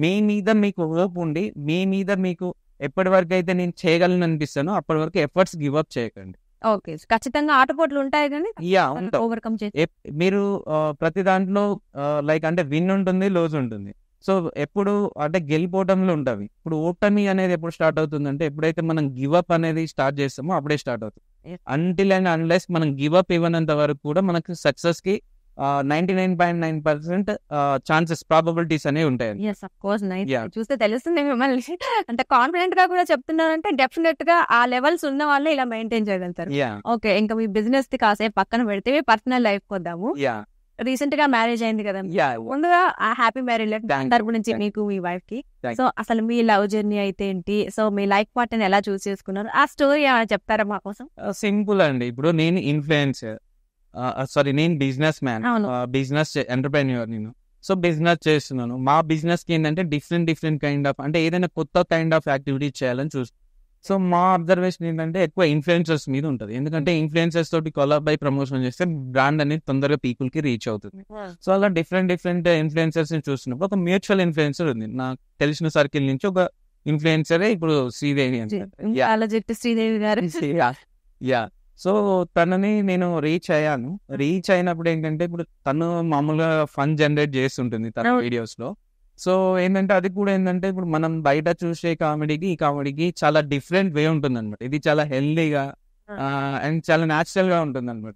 మీ మీద మీకు హోప్ ఉండి మీ మీద మీకు ఎప్పటి వరకు అయితే నేను చేయగలను అనిపిస్తానో అప్పటి వరకు ఎఫర్ట్స్ గివ్ అప్ చేయకండి. ఓకే, ఖచ్చితంగా ఆటపోట్లు ఉంటాయి కానీ ఓవర్కమ్ చేసి మీరు ప్రతి దాంట్లో లైక్ అంటే విన్ ఉంటుంది, లోజ్ ఉంటుంది. సో ఎప్పుడు అంటే గెలిపోవటంలో ఉంటవి. ఇప్పుడు ఓటమి అనేది ఎప్పుడు స్టార్ట్ అవుతుందంటే ఎప్పుడైతే మనం గివ్ అప్ అనేది స్టార్ట్ చేస్తామో అప్పుడే స్టార్ట్ అవుతుంది. అంటిల్ అండ్ అన్లెస్ మనం గివ్ అప్ ఇవ్వనంత వరకు కూడా మనకు సక్సెస్ కి 99.9% ఛాన్సెస్ ప్రాబబిలిటీస్ అనేవి ఉంటాయి. చూస్తే తెలుస్తుంది మిమ్మల్ని అంటే కాన్ఫిడెంట్ గా కూడా చెప్తున్నారంటే డెఫినెట్ గా ఆ లెవెల్స్ ఉన్న వాళ్ళే ఇలా మెయింటైన్ చేయగలుగుతారు. ఓకే, ఇంకా మీ బిజినెస్ ది కాసేపు పక్కన పెడితే పర్సనల్ లైఫ్ కొద్దాము. రీసెంట్ గా మ్యారేజ్ అయింది కదా, ముందుగా హ్యాపీ మ్యారేజ్ లైఫ్ తరపు నుంచి మీకు మీ వైఫ్ కి. సో అసలు మీ లవ్ జర్నీ అయితే ఏంటి, సో మీ లైఫ్ పార్ట్నర్ ఎలా చూస్ చేసుకున్నారు, ఆ స్టోరీ ఏమైనా చెప్తారా మా కోసం? సింపుల్ అండి. ఇప్పుడు నేను ఇన్ఫ్లుయెన్సర్, నేను బిజినెస్ మ్యాన్, బిజినెస్ ఎంటర్ప్రెన్యూర్ నేను. సో బిజినెస్ చేస్తున్నాను. మా బిజినెస్ కి ఏంటంటే డిఫరెంట్ కైండ్ ఆఫ్ అంటే ఏదైనా కొత్త కైండ్ ఆఫ్ యాక్టివిటీ చేయాలని చూస్తాను. సో మా అబ్జర్వేషన్ ఏంటంటే ఎక్కువ ఇన్ఫ్లుయెన్సర్స్ మీద ఉంటుంది. ఎందుకంటే ఇన్ఫ్లుయెన్సర్స్ తోటి కొలాబ్ అయి ప్రమోషన్ చేస్తే బ్రాండ్ అనేది తొందరగా పీపుల్ కి రీచ్ అవుతుంది. సో అలా డిఫరెంట్ ఇన్ఫ్లుయెన్సర్స్ ని చూస్తున్నప్పుడు ఒక మ్యూచువల్ ఇన్ఫ్లుయెన్సర్ ఉంది నాకు తెలిసిన సర్కిల్ నుంచి. ఒక ఇన్ఫ్లుయెన్సరే ఇప్పుడు శ్రీదేవి గారు. సో తనని నేను రీచ్ అయ్యాను. రీచ్ అయినప్పుడు ఏంటంటే ఇప్పుడు తను మామూలుగా ఫన్ జనరేట్ చేస్తుంటుంది తన వీడియోస్ లో. సో ఏంటంటే అది కూడా ఏంటంటే ఇప్పుడు మనం బయట చూసే కామెడీకి ఈ కామెడీకి చాలా డిఫరెంట్ వే ఉంటుంది అనమాట. ఇది చాలా హెల్దీగా అండ్ చాలా న్యాచురల్ గా ఉంటుంది అనమాట.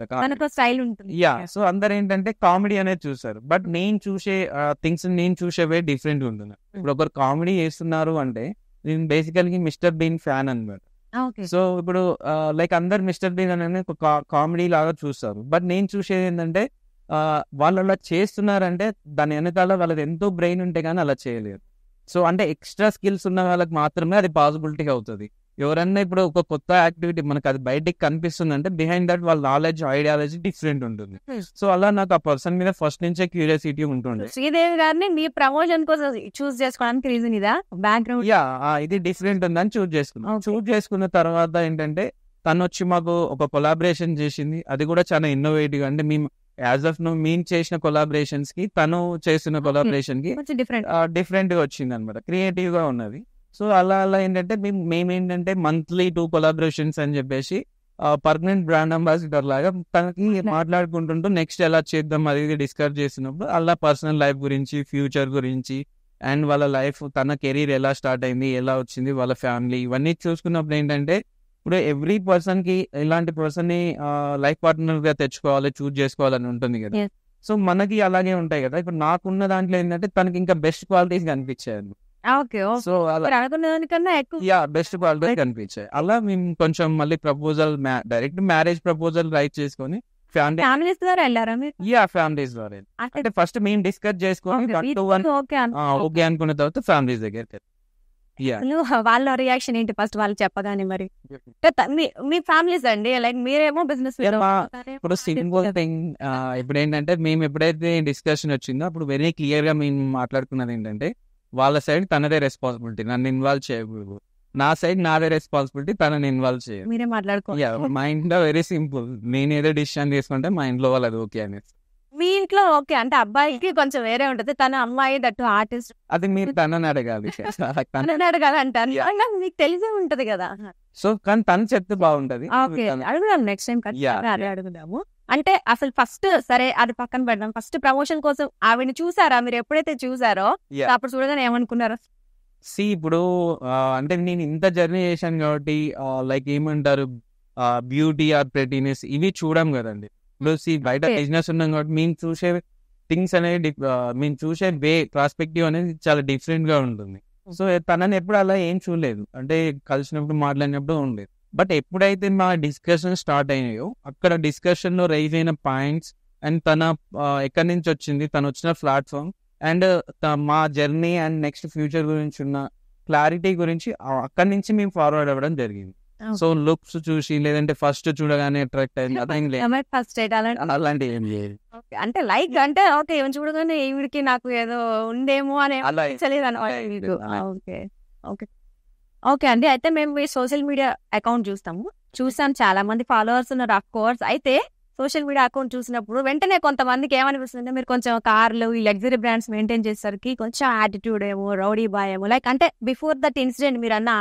సో అందరు ఏంటంటే కామెడీ అనేది చూస్తారు, బట్ నేను చూసే థింగ్స్ నేను చూసే వే డిఫరెంట్ గా ఉంటుంది. ఇప్పుడు ఒకరు కామెడీ చేస్తున్నారు అంటే నేను బేసికల్గా మిస్టర్ బీన్ ఫ్యాన్ అనమాట. సో ఇప్పుడు లైక్ అందరు మిస్టర్ బీన్ అనేది ఒక కామెడీ లాగా చూస్తారు, బట్ నేను చూసేది ఏంటంటే వాళ్ళు అలా చేస్తున్నారంటే దాని వెనకాల వాళ్ళది ఎంతో బ్రెయిన్ ఉంటే కానీ అలా చేయలేరు. సో అంటే ఎక్స్ట్రా స్కిల్స్ ఉన్న వాళ్ళకి మాత్రమే అది పాసిబిలిటీ అవుతుంది. ఎవరన్నా ఇప్పుడు ఒక కొత్త యాక్టివిటీ మనకు అది బయటికి కనిపిస్తుంది అంటే బిహైండ్ దట్ వాళ్ళ నాలెడ్జ్ ఐడియాలజీ డిఫరెంట్ ఉంటుంది. సో అలా నాకు ఆ పర్సన్ మీద ఫస్ట్ నుంచే క్యూరియాసిటీ ఉంటుంది. శ్రీదేవి గారిని మీ ప్రమోషన్ కోసం చూస్ చేసుకోవడానికి రీజన్ ఇదా? బ్యాక్గ్రౌండ్ ఇది డిఫరెంట్ ఉందని చూస్ చేసుకున్న తర్వాత ఏంటంటే తను వచ్చి మాకు ఒక కొలాబరేషన్ చేసింది. అది కూడా చాలా ఇన్నోవేటివ్. అంటే మేము యాజ్ ఆఫ్ నో మేము చేసిన కొలాబరేషన్స్ కి తను చేసిన కొలాబరేషన్ కి డిఫరెంట్ గా వచ్చింది అనమాట. క్రియేటివ్ గా ఉన్నది. సో అలా ఏంటంటే మేమేంటంటే మంత్లీ 2 కొలాబరేషన్స్ అని చెప్పేసి పర్మనెంట్ బ్రాండ్ అంబాసిడర్ లాగా తనకి మాట్లాడుకుంటుంటూ నెక్స్ట్ ఎలా చేద్దాం అది ఇది డిస్కస్ చేసినప్పుడు అలా పర్సనల్ లైఫ్ గురించి, ఫ్యూచర్ గురించి, అండ్ వాళ్ళ లైఫ్, తన కెరీర్ ఎలా స్టార్ట్ అయింది, ఎలా వచ్చింది, వాళ్ళ ఫ్యామిలీ, ఇవన్నీ చూసుకున్నప్పుడు ఏంటంటే ఇప్పుడు ఎవ్రీ పర్సన్ కి ఇలాంటి పర్సన్ ని లైఫ్ పార్ట్నర్ గా తెచ్చుకోవాలి, చూజ్ చేసుకోవాలని ఉంటుంది కదా. Yes. సో మనకి అలాగే ఉంటాయి కదా. ఇప్పుడు నాకున్న దాంట్లో ఏంటంటే తనకి ఇంకా బెస్ట్ క్వాలిటీస్ కనిపించాయి. ఓకే సో అలా మీరు అనుకున్న దానికన్నా ఎక్కువ బెస్ట్ క్వాలిటీస్ కనిపించాయి. అలా మేము కొంచెం మళ్ళీ proposal, direct marriage proposal right చేసుకొని ఫ్యామిలీస్ ద్వారా వెళ్ళారా మీరు? ఫ్యామిలీస్ ద్వారా అంటే ఫస్ట్ మేము డిస్కస్ చేసుకొని ఓకే ఓకే అనుకున్న తర్వాత ఫ్యామిలీస్ దగ్గరికి వాళ్ళ రియాక్షన్ ఏంటి ఫస్ట్ వాళ్ళు చెప్పగానే? మరి అంటే మీ ఫ్యామిలీస్ అండి, లైక్ మీరేమో బిజినెస్ ఇప్పుడు సింపుల్ థింగ్. ఇప్పుడు ఏంటంటే మేము ఎప్పుడైతే డిస్కషన్ వచ్చిందో అప్పుడు వెరీ క్లియర్ గా మేము మాట్లాడుకున్నది ఏంటంటే వాళ్ళ సైడ్ తనదే రెస్పాన్సిబిలిటీ, నన్ను ఇన్వాల్వ్ చేయకూడదు, నా సైడ్ నాదే రెస్పాన్సిబిలిటీ, తనని ఇన్వాల్వ్ చేయాలి. మీరే మాట్లాడుకో. మా ఇంట్లో వెరీ సింపుల్, నేను ఏదో డిసిషన్ తీసుకుంటే మా ఇంట్లో వాళ్ళు అది ఓకే అనేసి. మీ ఇంట్లో ఓకే అంటే అబ్బాయికి కొంచెం వేరే ఉంటది, తన అమ్మాయి దట్టు ఆర్టిస్ట్, అది మీరు తనని అడగాలి. అన్నాడు అంటారు, మీకు తెలిసే ఉంటది కదా. సో కానీ తను చెప్తే బాగుంటది. ఓకే అడుగుదాం నెక్స్ట్ టైం అదే అడుగుదాము. అంటే అసలు ఫస్ట్ సరే అది పక్కన పెడదాం, ఫస్ట్ ప్రమోషన్ కోసం ఆవిడని చూసారా మీరు? ఎప్పుడైతే చూసారో అప్పుడు చూడగానే ఏమనుకున్నారో? ఇప్పుడు అంటే నేను ఇంత జర్నీ చేశాను కాబట్టి లైక్ ఏమంటారు, బ్యూటీ ఆర్ ప్రెటీనెస్ ఇవి చూడం కదండి. ఇప్పుడు బయట బిజినెస్ ఉన్నాం కాబట్టి మేము చూసే థింగ్స్ అనేది, మేము చూసే వే ప్రాస్పెక్టివ్ అనేది చాలా డిఫరెంట్ గా ఉంటుంది. సో తనని ఎప్పుడు అలా ఏం చూడలేదు, అంటే కలిసినప్పుడు మాట్లాడినప్పుడు ఉండలేదు. బట్ ఎప్పుడైతే మా డిస్కషన్ స్టార్ట్ అయినాయో అక్కడ డిస్కషన్ లో రైజ్ అయిన పాయింట్స్ అండ్ తన ఎక్కడి నుంచి వచ్చింది, తను వచ్చిన ప్లాట్ఫామ్ అండ్ మా జర్నీ అండ్ నెక్స్ట్ ఫ్యూచర్ గురించి ఉన్న క్లారిటీ గురించి అక్కడి నుంచి మేము ఫార్వర్డ్ అవ్వడం జరిగింది. సో లుక్స్ చూసి లేదంటే ఫస్ట్ చూడగానే అట్రాక్ట్ అయింది అదేం లేదు, ఫస్ట్ అలాంటి ఏం లేదు. అంటే లైక్ అంటే ఓకే చూడగానే ఈవిడికి నాకు ఏదో ఉందేమో అని అలా ఓకే ఓకే ఓకే అండి. అయితే మేము మీ సోషల్ మీడియా అకౌంట్ చూసాం, చాలా మంది ఫాలోవర్స్ ఉన్నారు ఆఫ్ కోర్స్. అయితే సోషల్ మీడియా అకౌంట్ చూసినప్పుడు వెంటనే కొంతమందికి ఏమనిపిస్తుంది, మీరు కొంచెం కార్లు ఈ లగ్జరీ బ్రాండ్స్ మెయింటైన్ చేసేసరికి కొంచెం యాటిట్యూడ్ ఏమో, రౌడీ బాయ్ ఏమో, లైక్ అంటే బిఫోర్ దట్ ఇన్సిడెంట్ మీరు అన్న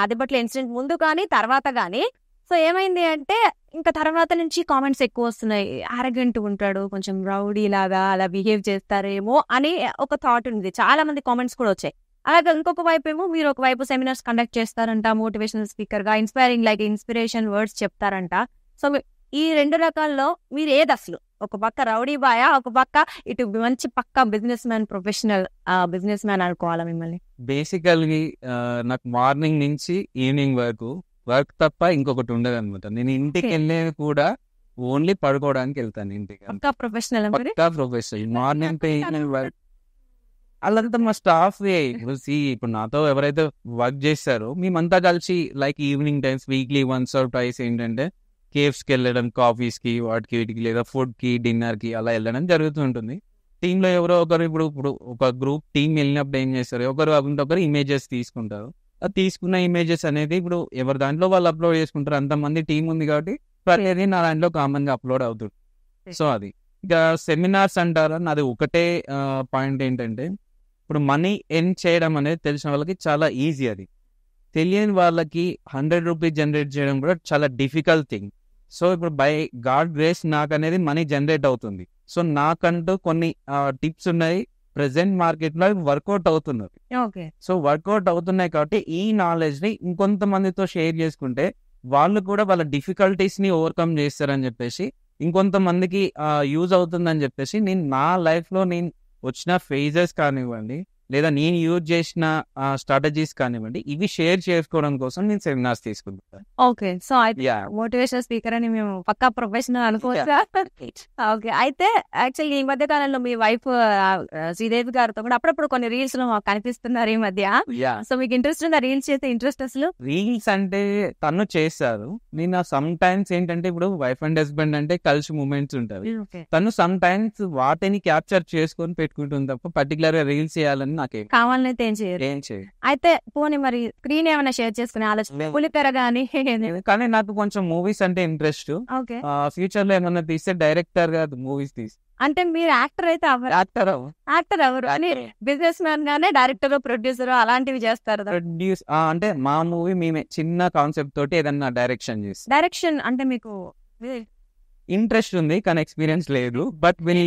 అది బట్ల ఇన్సిడెంట్ ముందు కానీ తర్వాత కానీ, సో ఏమైంది అంటే ఇంకా తర్వాత నుంచి కామెంట్స్ ఎక్కువ వస్తున్నాయి, అరగంట్ ఉంటాడు, కొంచెం రౌడీ లాగా అలా బిహేవ్ చేస్తారేమో అని ఒక థాట్ ఉంది. చాలా మంది కామెంట్స్ కూడా వచ్చాయి. అలాగే ఇంకొక వైపు ఏమో మీరు ఒక వైపు సెమినార్స్ కండక్ట్ చేస్తారంట, మోటివేషనల్ స్పీకర్ గా ఇన్స్పైరింగ్ లైక్ ఇన్స్పిరేషన్ వర్డ్స్ చెప్తారంట. సో ఈ రెండు రకాల్లో మీరు ఏది అసలు? ఒక పక్క రౌడీ బాయా, ఒక పక్క ఇటు మంచి పక్క business man, professional business man అనుకోవాలా మిమ్మల్ని? బేసికల్గా నాకు మార్నింగ్ నుంచి ఈవినింగ్ వరకు వర్క్ తప్ప ఇంకొకటి ఉండదు అనమాట. నేను ఇంటికి వెళ్ళేది కూడా ఓన్లీ పడుకోవడానికి వెళ్తాను ఇంటికి. పక్కా ప్రొఫెషనల్, పక్కా ప్రొఫెషనల్. మార్నింగ్ వర్క్ అదంతా మా స్టాఫ్. ఇప్పుడు నాతో ఎవరైతే వర్క్ చేస్తారో మేమంతా కలిసి like evening times weekly once or twice ఏంటంటే కేఫ్స్కి వెళ్ళడం, కాఫీస్కి, వాటికి వీటికి, లేదా ఫుడ్కి, డిన్నర్కి అలా వెళ్ళడం జరుగుతుంటుంది. టీంలో ఎవరో ఒకరు ఇప్పుడు ఒక గ్రూప్ టీం వెళ్ళినప్పుడు ఏం చేస్తారు, ఒకరు ఇమేజెస్ తీసుకుంటారు. అది తీసుకున్న ఇమేజెస్ అనేది ఇప్పుడు ఎవరి దాంట్లో వాళ్ళు అప్లోడ్ చేసుకుంటారు. అంతమంది టీం ఉంది కాబట్టి ప్రతిదీ నా దాంట్లో కామన్ గా అప్లోడ్ అవుతుంది. సో అది ఇక సెమినార్స్ అంటారా, నాది ఒకటే పాయింట్ ఏంటంటే ఇప్పుడు మనీ ఎర్న్ చేయడం అనేది తెలిసిన వాళ్ళకి చాలా ఈజీ, అది తెలియని వాళ్ళకి 100 రూపీస్ జనరేట్ చేయడం కూడా చాలా డిఫికల్ట్ థింగ్. సో ఇప్పుడు బై గాడ్ గ్రేస్ నాకు అనేది మనీ జనరేట్ అవుతుంది. సో నాకంటూ కొన్ని టిప్స్ ఉన్నాయి, ప్రెసెంట్ మార్కెట్ లో వర్కౌట్ అవుతున్నది. సో వర్కౌట్ అవుతున్నాయి కాబట్టి ఈ నాలెడ్జ్ ని ఇంకొంతమందితో షేర్ చేసుకుంటే వాళ్ళు కూడా వాళ్ళ డిఫికల్టీస్ ని ఓవర్కమ్ చేస్తారని చెప్పేసి, ఇంకొంతమందికి యూజ్ అవుతుందని చెప్పేసి, నేను నా లైఫ్ లో నేను వచ్చిన ఫేజెస్ కానివ్వండి, లేదా నేను యూజ్ చేసిన స్ట్రాటజీస్ కానివ్వండి, ఇవి షేర్ చేసుకోవడం కోసం నేను సెమినార్స్ తీసుకుంటాను. ఓకే, సో మోటివేషనల్ స్పీకర్ అని మేము పక్కా ప్రొఫెషనల్ అనుకోవచ్చా? ఓకే, అయితే యాక్చువల్లీ ఈ మధ్య కాలంలో మీ వైఫ్ శ్రీదేవి గారితో కూడా అప్పుడప్పుడు కొన్ని రీల్స్ లో మాకు కనిపిస్తున్నారు ఈ మధ్య. సో మీకు ఇంట్రెస్ట్ ఉందా రీల్స్ చేసే? ఇంట్రెస్ట్ అసలు రీల్స్ అంటే తను చేస్తారు, నేను సమ్ టైమ్స్ ఏంటంటే ఇప్పుడు వైఫ్ అండ్ హస్బెండ్ అంటే కలిసి మూమెంట్స్ ఉంటాయి, తను సమ్ టైమ్స్ వాటిని క్యాప్చర్ చేసుకొని పెట్టుకుంటుంది తప్ప పర్టికులర్ గా రీల్స్ చేయాలని నాకేం కావాలనైతే ఏం చేయరు. ఏం చేయదు. అయితే పోనీ మరి స్క్రీన్ ఏమైనా షేర్ చేసుకునే ఆలోచన పులితెర గానీ? కానీ నాకు కొంచెం మూవీస్ అంటే ఇంట్రెస్ట్. ఓకే, ఫ్యూచర్ లో ఏమన్నా తీస్తే డైరెక్టర్ గా మూవీస్ తీసి అంటే మీరు యాక్టర్ అయితే అవ్వరు. యాక్టర్ ఎవరు అని బిజినెస్ మ్యాన్ గానే డైరెక్టర్ ప్రొడ్యూసర్ అలాంటివి చేస్తారు. ప్రొడ్యూస్ అంటే మా మూవీ మేమే చిన్న కాన్సెప్ట్ తోటి ఏదన్నా డైరెక్షన్ చేసి. డైరెక్షన్ అంటే మీకు ఇంట్రెస్ట్ ఉంది కానీ ఎక్స్పీరియన్స్ లేదు. బట్ విల్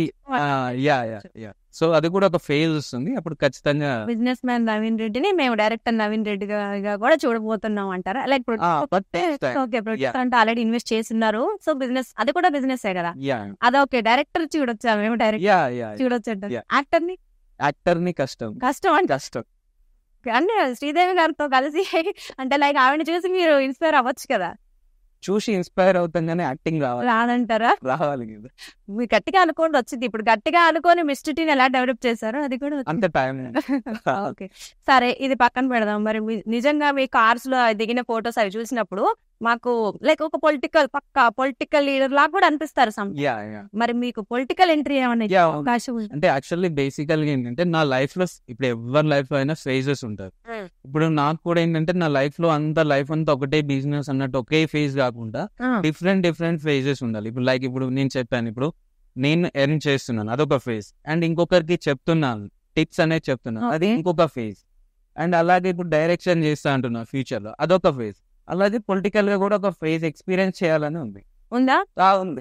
సో అది కూడా ఒక ఫేజ్ వస్తుంది, అప్పుడు ఖచ్చితంగా. బిజినెస్ మ్యాన్ నవీన్ రెడ్డిని మేము డైరెక్టర్ నవీన్ రెడ్డి గా కూడా చూడబోతున్నాం అంటారా? లైక్ ఓకే, ప్రొడ్యూసర్ అంటే ఆల్రెడీ ఇన్వెస్ట్ చేస్తున్నారు, సో బిజినెస్ అది కూడా బిజినెస్ కదా. అదొకే, డైరెక్టర్ చూడొచ్చా? మేము డైరెక్టర్ చూడొచ్చు అంటారు. యాక్టర్ ని కష్టం అంటే కష్టం అంటే శ్రీదేవి గారితో కలిసి అంటే లైక్ ఆవిడ చూసి మీరు ఇన్స్పైర్ అవ్వచ్చు కదా. చూసి ఇన్స్పైర్ అవుతాం కానీ యాక్టింగ్ రాదంటారా? రావాలి కదా. మీరు గట్టిగా అనుకోండి వచ్చింది. ఇప్పుడు గట్టిగా అనుకోని మిస్టర్ టీని ఎలా డెవలప్ చేశారో అది కూడా అంత టైం. ఓకే, సరే ఇది పక్కన పెడదాం. మరి నిజంగా మీ కార్స్ లో దిగిన ఫొటోస్ అవి చూసినప్పుడు మాకు లైక్ ఒక పొలిటికల్ లీడర్ లాగా కూడా అనిపిస్తారు. మరి మీకు పొలిటికల్ ఎంట్రీ ఏమన్నా అవకాశం? అంటే యాక్చువల్లీ బేసికల్ గా ఏంటంటే నా లైఫ్ లో ఇప్పుడు ఎవరి లైఫ్ లో అయినా ఫేజెస్ ఉంటారు. ఇప్పుడు నాకు కూడా ఏంటంటే నా లైఫ్ లో లైఫ్ అంతా ఒకటే బిజినెస్ అన్నట్టు ఒకే ఫేజ్ కాకుండా డిఫరెంట్ ఫేజెస్ ఉండాలి. ఇప్పుడు లైక్ ఇప్పుడు నేను చెప్పాను, ఇప్పుడు నేను ఎర్న్ చేస్తున్నాను, అదొక ఫేజ్. అండ్ ఇంకొకరికి చెప్తున్నాను, టిప్స్ అనేది చెప్తున్నాను, అది ఇంకొక ఫేజ్. అండ్ అలాగే ఇప్పుడు డైరెక్షన్ చేస్తా అంటున్నా ఫ్యూచర్ లో, అదొక ఫేజ్. అలాగే పొలిటికల్ గా కూడా ఒక ఫేజ్ ఎక్స్పీరియన్స్ చేయాలని ఉంది. ఉందా? ఉంది.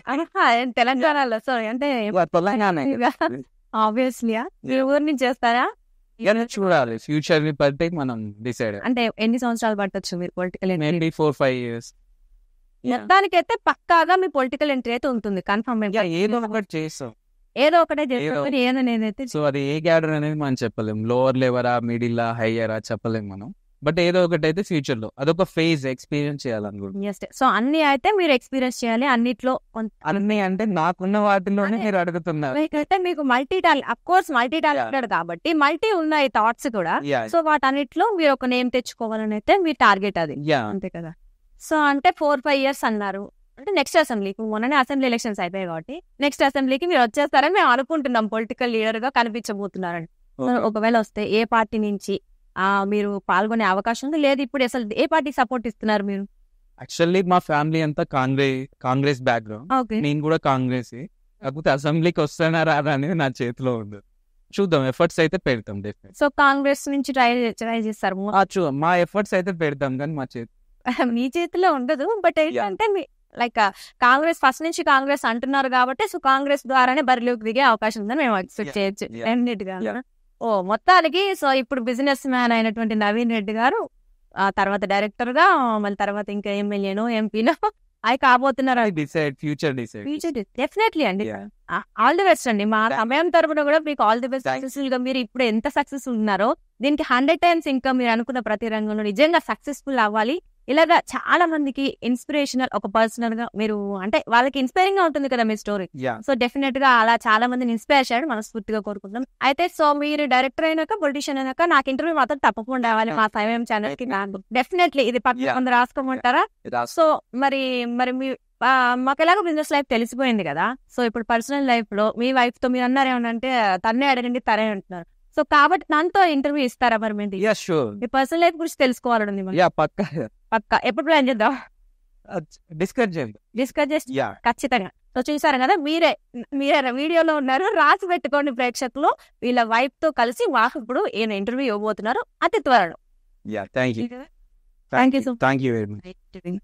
తెలంగాణలో సారీ అంటే ఆబ్వియస్లీ ఊరి నుంచి చేస్తారా? చూడాలి, ఫ్యూచర్ ని బట్టి మనం డిసైడ్. అంటే ఎన్ని సంవత్సరాలు పట్టొచ్చు మీరు పొలిటికల్ ఎంట్రీ? Maybe 4-5 years. దానికైతే పక్కాగా మీ పొలిటికల్ ఎంట్రీ అయితే ఉంటుంది కన్ఫర్మ్. ఏదో ఒకటి చేస్తాం, ఏదో ఒకటే చేస్తాం. ఏదనేది సో అది ఏ క్యాడర్ అనేది మనం చెప్పలేం, లోవర్ లెవరా, మిడిల్ హైయరా చెప్పలేం మనం. బట్ ఏదో ఒకటి అయితే ఫ్యూచర్ లో అదొక ఫేజ్ ఎక్స్పీరియన్స్ చేయాలనుకుంటున్నాను. సో అన్ని అయితే మీరు ఎక్స్పీరియన్స్ చేయాలి అన్నిట్లో. అన్ని అంటే నాకున్న వాటిలోనే మీరు అడుగుతున్నారు. అయితే మీకు multi talent, of course multi talented కాబట్టి మల్టీ ఉన్నాయి థాట్స్ కూడా. సో వాటన్నిటిలో మీరు ఒక నేమ్ తెచ్చుకోవాలని అయితే మీ టార్గెట్ అది, అంతే కదా. సో అంటే 4-5 years అన్నారు అంటే నెక్స్ట్ అసెంబ్లీకి, మొన్ననే అసెంబ్లీ ఎలక్షన్స్ అయిపోయాయి కాబట్టి నెక్స్ట్ అసెంబ్లీకి మీరు వచ్చేస్తారని మేము అనుకుంటున్నాం, పొలిటికల్ లీడర్ గా కనిపించబోతున్నారని. ఒకవేళ వస్తే ఏ పార్టీ నుంచి మీరు పాల్గొనే అవకాశం ఉంది? లేదు ఇప్పుడు అసలు ఏ పార్టీ సపోర్ట్ ఇస్తున్నారు మీరు? యాక్చువల్లీ మా ఫ్యామిలీ అంతా కాంగ్రెస్ బ్యాక్గ్రౌండ్. నేను కూడా కాంగ్రెస్, కాకపోతే అసెంబ్లీకి వస్తానా రాదా అనేది నా చేతిలో ఉంది. చూద్దాం, ఎఫర్ట్స్ అయితే పెడతాం. సో కాంగ్రెస్ నుంచి ట్రై చేస్తారు? మా ఎఫర్ట్స్ అయితే పెడతాం కానీ మీ చేతిలో ఉండదు. బట్ ఏంటంటే లైక్ కాంగ్రెస్ ఫస్ట్ నుంచి కాంగ్రెస్ అంటున్నారు కాబట్టి సో కాంగ్రెస్ ద్వారానే బరిలోకి దిగే అవకాశం ఉందని మేము ఎక్స్పెక్ట్ చేయొచ్చు డెఫినెట్గా. మొత్తానికి సో ఇప్పుడు బిజినెస్ మ్యాన్ అయినటువంటి నవీన్ రెడ్డి గారు తర్వాత డైరెక్టర్ గా, మళ్ళీ తర్వాత ఇంకా ఎమ్మెల్యేనో ఎంపీనో అవి కాబోతున్నారు. ఫ్యూచర్ డెఫినెట్లీ అండి. ఆల్ ది బెస్ట్ అండి. మా సమయం తరపున కూడా మీకు ఆల్ ది బెస్ట్. సక్సెస్ఫుల్ గా మీరు ఇప్పుడు ఎంత సక్సెస్ఫుల్ ఉన్నారో దీనికి 100 times ఇంకా మీరు అనుకున్న ప్రతి రంగంలో నిజంగా సక్సెస్ఫుల్ అవ్వాలి. ఇలాగా చాలా మందికి ఇన్స్పిరేషనల్, ఒక పర్సనల్ గా మీరు అంటే వాళ్ళకి ఇన్స్పైరింగ్ గా ఉంటుంది కదా మీ స్టోరీ. సో డెఫినెట్ గా అలా చాలా మందిని ఇన్స్పైర్ చేయడం మనస్ఫూర్తిగా కోరుకుంటున్నాం. అయితే సో మీరు డైరెక్టర్ అయినాక, పొలిటీషియన్ అయినాక నాకు ఇంటర్వ్యూ మాత్రం తప్పకుండా అవ్వాలి మా సమయం ఛానల్ కి. డెఫినెట్లీ ఇది పక్కన రాసుకోమంటారా? సో మరి మీ మాకు ఎలాగో బిజినెస్ లైఫ్ తెలిసిపోయింది కదా. సో ఇప్పుడు పర్సనల్ లైఫ్ లో మీ వైఫ్ తో మీరు అన్నారు ఏమనంటే తన్నే అడగండి తనే అంటున్నారు. సో కాబట్టి దాంతో ఇంటర్వ్యూ ఇస్తారా మరి? మీ పర్సనల్ లైఫ్ గురించి తెలుసుకోవాలని పక్కా ఎప్పుడు ప్లాన్ చేద్దాం, డిస్కస్ చేసి ఖచ్చితంగా. సో చూసారు కదా, మీరే వీడియోలో ఉన్నారు, రాసి పెట్టుకోండి ప్రేక్షకులు. వీళ్ళ వైఫ్ తో కలిసి మాకు ఇప్పుడు ఈయన ఇంటర్వ్యూ ఇవ్వబోతున్నారు అతి త్వరలో. Thank you very much.